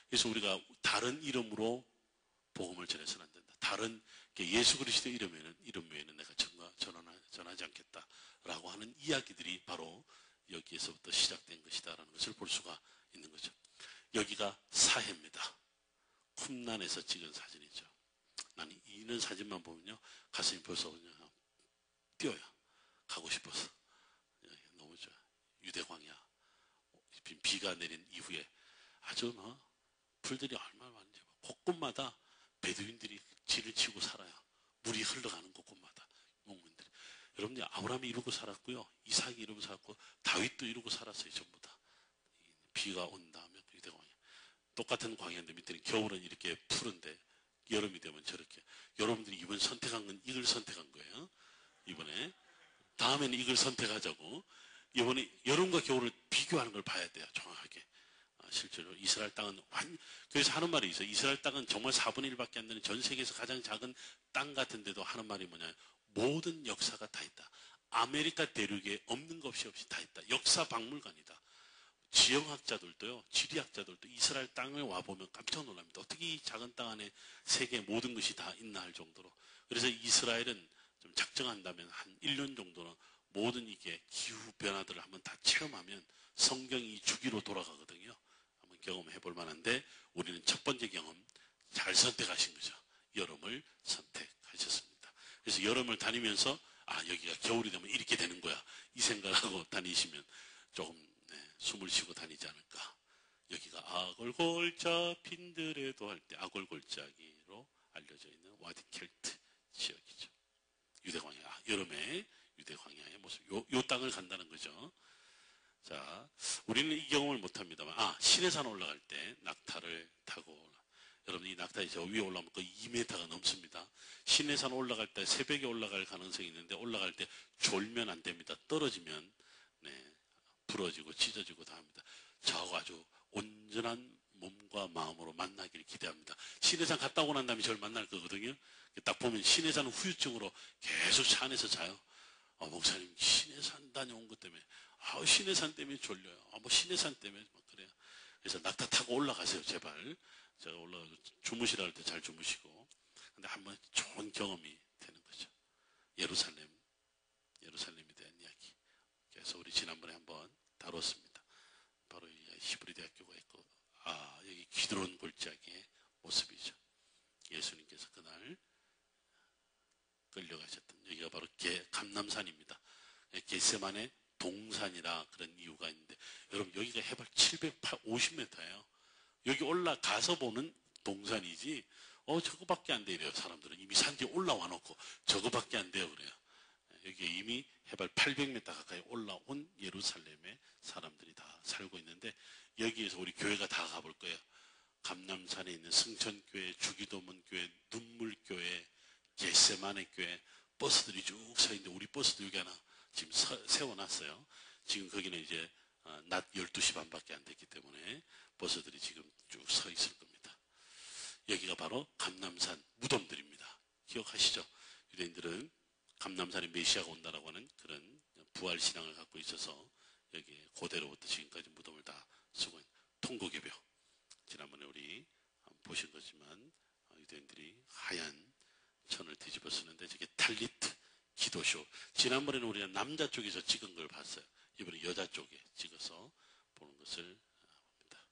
그래서 우리가 다른 이름으로 복음을 전해서는 안 된다. 다른 예수 그리스도 이름 외에는 내가 전하지 않겠다라고 하는 이야기들이 바로 여기에서부터 시작된 것이다라는 것을 볼 수가 있는 거죠. 여기가 사해입니다. 쿰란에서 찍은 사진이죠. 나는 이런 사진만 보면요 가슴이 벌써 그냥 뛰어요. 가고 싶어서. 너무 좋아. 유대광야. 비가 내린 이후에 아주 풀들이 얼마나 많은지 곳곳마다 베두인들이 질을 치고 살아요. 물이 흘러가는 곳곳마다 농민들이. 여러분들 아브라함이 이루고 살았고요. 이삭이 이루고 살았고 다윗도 이루고 살았어요. 전부 다. 비가 온 다음에 유대광야. 똑같은 광야인데 밑에는 겨울은 이렇게 푸른데 여름이 되면 저렇게. 여러분들이 이번 선택한 건 이걸 선택한 거예요. 이번에. 다음에는 이걸 선택하자고. 이번에 여름과 겨울을 비교하는 걸 봐야 돼요. 정확하게. 실제로 이스라엘 땅은 그래서 하는 말이 있어요. 이스라엘 땅은 정말 4분의 1밖에 안 되는 전 세계에서 가장 작은 땅 같은데도 하는 말이 뭐냐. 모든 역사가 다 있다. 아메리카 대륙에 없는 것 없이 다 있다. 역사 박물관이다. 지형학자들도요, 지리학자들도 이스라엘 땅을 와보면 깜짝 놀랍니다. 어떻게 이 작은 땅 안에 세계의 모든 것이 다 있나 할 정도로. 그래서 이스라엘은 좀 작정한다면 한 1년 정도는 모든 이게 기후 변화들을 한번 다 체험하면 성경이 주기로 돌아가거든요. 한번 경험해 볼 만한데 우리는 첫 번째 경험 잘 선택하신 거죠. 여름을 선택하셨습니다. 그래서 여름을 다니면서 여기가 겨울이 되면 이렇게 되는 거야. 이 생각하고 다니시면 조금 숨을 쉬고 다니지 않을까. 여기가 아골골자 핀드레도 할 때 아골골짜기로 알려져 있는 와디켈트 지역이죠. 유대광야. 여름에 유대광야의 모습. 요 땅을 간다는 거죠. 자, 우리는 이 경험을 못합니다만, 시내산 올라갈 때 낙타를 타고, 여러분 이 낙타에 저 위에 올라가면 거의 2m가 넘습니다. 시내산 올라갈 때 새벽에 올라갈 가능성이 있는데 올라갈 때 졸면 안 됩니다. 떨어지면 부러지고 찢어지고 다 합니다. 저하고 아주 온전한 몸과 마음으로 만나기를 기대합니다. 시내산 갔다 오고 난 다음에 저를 만날 거거든요. 딱 보면 시내산 후유증으로 계속 차 안에서 자요. 목사님 시내산 다녀온 것 때문에 시내산 때문에 졸려요. 뭐 시내산 때문에 막 그래요. 그래서 낙타 타고 올라가세요 제발. 제가 올라가서 주무시라 할 때 잘 주무시고. 근데 한번 좋은 경험이 되는 거죠. 예루살렘에 대한 이야기. 그래서 우리 지난번에 한번 다뤘습니다. 바로 이 히브리 대학교가 있고 여기 기드론 골짜기의 모습이죠. 예수님께서 그날 끌려가셨던 여기가 바로 감람산입니다. 겟세마네 동산이라 그런 이유가 있는데 여러분 여기가 해발 750m예요. 여기 올라가서 보는 동산이지 저거밖에 안 돼요. 사람들은 이미 산지에 올라와 놓고 저거밖에 안 돼요. 그래요. 여기에 이미 해발 800m 가까이 올라온 예루살렘에 사람들이 다 살고 있는데 여기에서 우리 교회가 다 가볼 거예요. 감남산에 있는 승천교회, 주기도문교회, 눈물교회, 겟세마네 교회 버스들이 쭉 서 있는데 우리 버스도 여기 하나 지금 세워놨어요. 지금 거기는 이제 낮 12시 반밖에 안 됐기 때문에 버스들이 지금 쭉 서 있을 겁니다. 여기가 바로 감남산 무덤들입니다. 기억하시죠? 유대인들은 감남산에 메시아가 온다라고 하는 그런 부활신앙을 갖고 있어서 여기 고대로부터 지금까지 무덤을 다 쓰고 있는 통곡의 벽. 지난번에 우리 보신 거지만 유대인들이 하얀 천을 뒤집어 쓰는데 저게 탈리트 기도쇼. 지난번에는 우리가 남자 쪽에서 찍은 걸 봤어요. 이번에 여자 쪽에 찍어서 보는 것을 봅니다.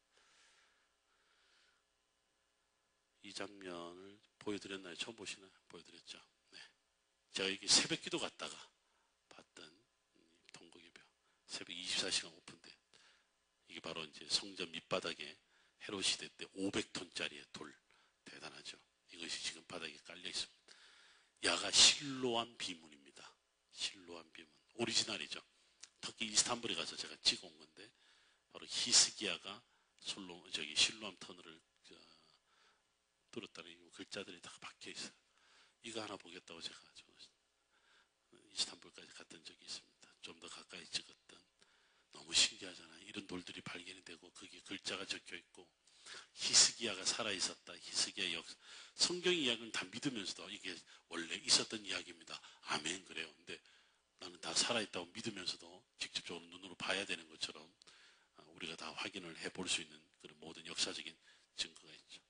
이 장면을 보여드렸나요? 처음 보시나요? 보여드렸죠? 네. 제가 이게 새벽 기도 갔다가 봤던 통곡의 벽. 새벽 24시간 오픈된. 이게 바로 이제 성전 밑바닥에 헤롯 시대 때 500톤짜리의 돌. 대단하죠. 이것이 지금 바닥에 깔려 있습니다. 야가 실로암 비문입니다. 실로암 비문. 오리지널이죠. 터키 이스탄불에 가서 제가 찍어온 건데, 바로 히스기야가 실로암 터널을 뚫었다는 글자들이 다 박혀 있어요. 이거 하나 보겠다고 제가 이스탄불까지 갔던 적이 있습니다. 좀 더 가까이 찍었던. 너무 신기하잖아요. 이런 돌들이 발견이 되고 거기에 글자가 적혀 있고 히스기야가 살아있었다. 히스기야 역사. 성경 이야기는 다 믿으면서도 이게 원래 있었던 살아있다고 믿으면서도 직접적으로 눈으로 봐야 되는 것처럼 우리가 다 확인을 해볼 수 있는 그런 모든 역사적인 증거가 있죠.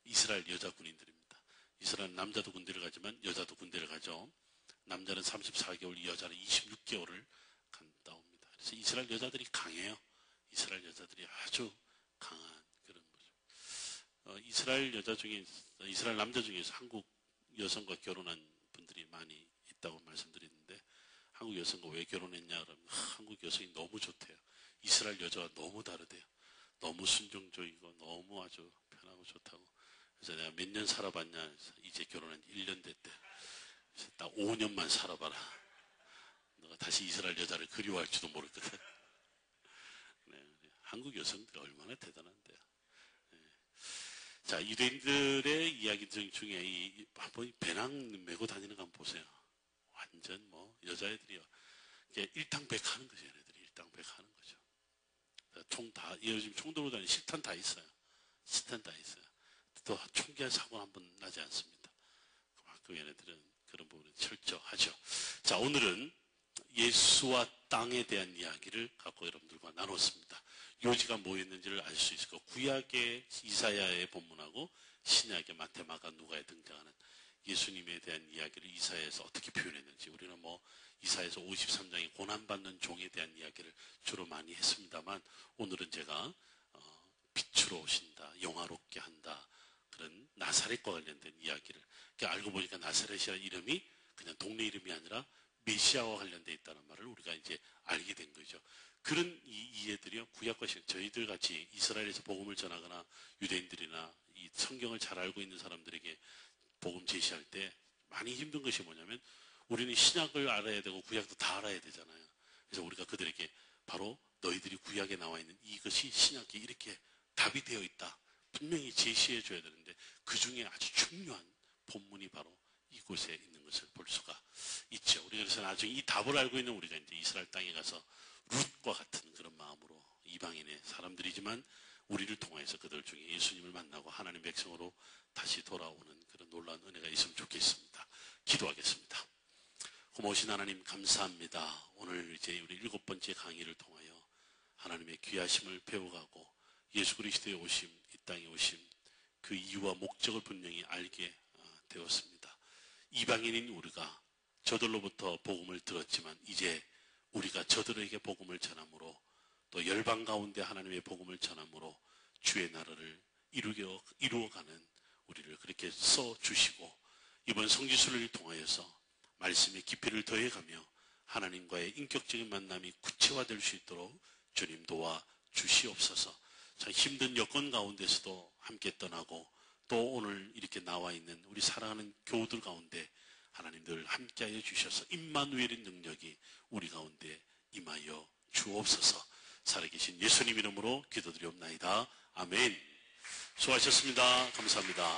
이스라엘 여자 군인들입니다. 이스라엘 남자도 군대를 가지만 여자도 군대를 가죠. 남자는 34개월, 여자는 26개월을 간다 옵니다. 그래서 이스라엘 여자들이 강해요. 이스라엘 여자들이 아주 강한 그런 거죠. 이스라엘 남자 중에서 한국 여성과 결혼한 분들이 많이 있다고 말씀드렸는데, 한국 여성과 왜 결혼했냐 그러면 한국 여성이 너무 좋대요. 이스라엘 여자와 너무 다르대요. 너무 순종적이고 너무 아주 편하고 좋다고. 그래서 내가 몇 년 살아봤냐 해서 이제 결혼한 지 1년 됐대. 그래서 딱 5년만 살아봐라. 너가 다시 이스라엘 여자를 그리워할지도 모르거든. 네, 한국 여성들이 얼마나 대단한데요. 네. 자, 유대인들의 이야기 중에 한번 배낭 메고 다니는 거 한번 보세요. 완전 여자애들이요. 일당백 하는 거죠. 얘네들이 일당백 하는 거죠. 요즘 총 들고 다니는 실탄 다 있어요. 실탄 다 있어요. 또 총기한 사고는 한번 나지 않습니다. 그만큼 얘네들은 그런 부분이 철저하죠. 자, 오늘은 예수와 땅에 대한 이야기를 갖고 여러분들과 나눴습니다. 요지가 뭐였는지를 알 수 있을 거고, 구약의 이사야의 본문하고 신약의 마태, 마가, 누가에 등장하는 예수님에 대한 이야기를 이사야에서 어떻게 표현했는지, 우리는 이사야에서 53장의 고난받는 종에 대한 이야기를 주로 많이 했습니다만, 오늘은 제가 빛으로 오신다, 영화롭게 한다, 그런 나사렛과 관련된 이야기를, 알고 보니까 나사렛이라는 이름이 그냥 동네 이름이 아니라 메시아와 관련되어 있다는 말을 우리가 이제 알게 된 거죠. 그런 이해들이요, 구약과 신약, 저희들 같이 이스라엘에서 복음을 전하거나 유대인들이나 이 성경을 잘 알고 있는 사람들에게 복음 제시할 때 많이 힘든 것이 뭐냐면, 우리는 신약을 알아야 되고 구약도 다 알아야 되잖아요. 그래서 우리가 그들에게 바로 너희들이 구약에 나와 있는 이것이 신약에 이렇게 답이 되어 있다, 분명히 제시해 줘야 되는데, 그 중에 아주 중요한 본문이 바로 이곳에 있는 것을 볼 수가 있죠. 우리가 그래서 나중에 이 답을 알고 있는 우리가 이제 이스라엘 땅에 가서 룻과 같은 그런 마음으로, 이방인의 사람들이지만 우리를 통해서 그들 중에 예수님을 만나고 하나님 백성으로 다시 돌아오는 그런 놀라운 은혜가 있으면 좋겠습니다. 기도하겠습니다. 고마우신 하나님, 감사합니다. 오늘 이제 우리 7번째 강의를 통하여 하나님의 귀하심을 배워가고 예수 그리스도의 오심, 이 땅에 오심, 그 이유와 목적을 분명히 알게 되었습니다. 이방인인 우리가 저들로부터 복음을 들었지만 이제 우리가 저들에게 복음을 전함으로, 또 열방 가운데 하나님의 복음을 전함으로 주의 나라를 이루어가는 우리를 그렇게 써주시고, 이번 성지순례를 통하여서 말씀의 깊이를 더해가며 하나님과의 인격적인 만남이 구체화될 수 있도록 주님 도와 주시옵소서. 참 힘든 여건 가운데서도 함께 떠나고, 또 오늘 이렇게 나와 있는 우리 사랑하는 교우들 가운데 하나님 늘 함께하여 주셔서 임마누엘의 능력이 우리 가운데 임하여 주옵소서. 살아계신 예수님 이름으로 기도드리옵나이다. 아멘. 수고하셨습니다. 감사합니다.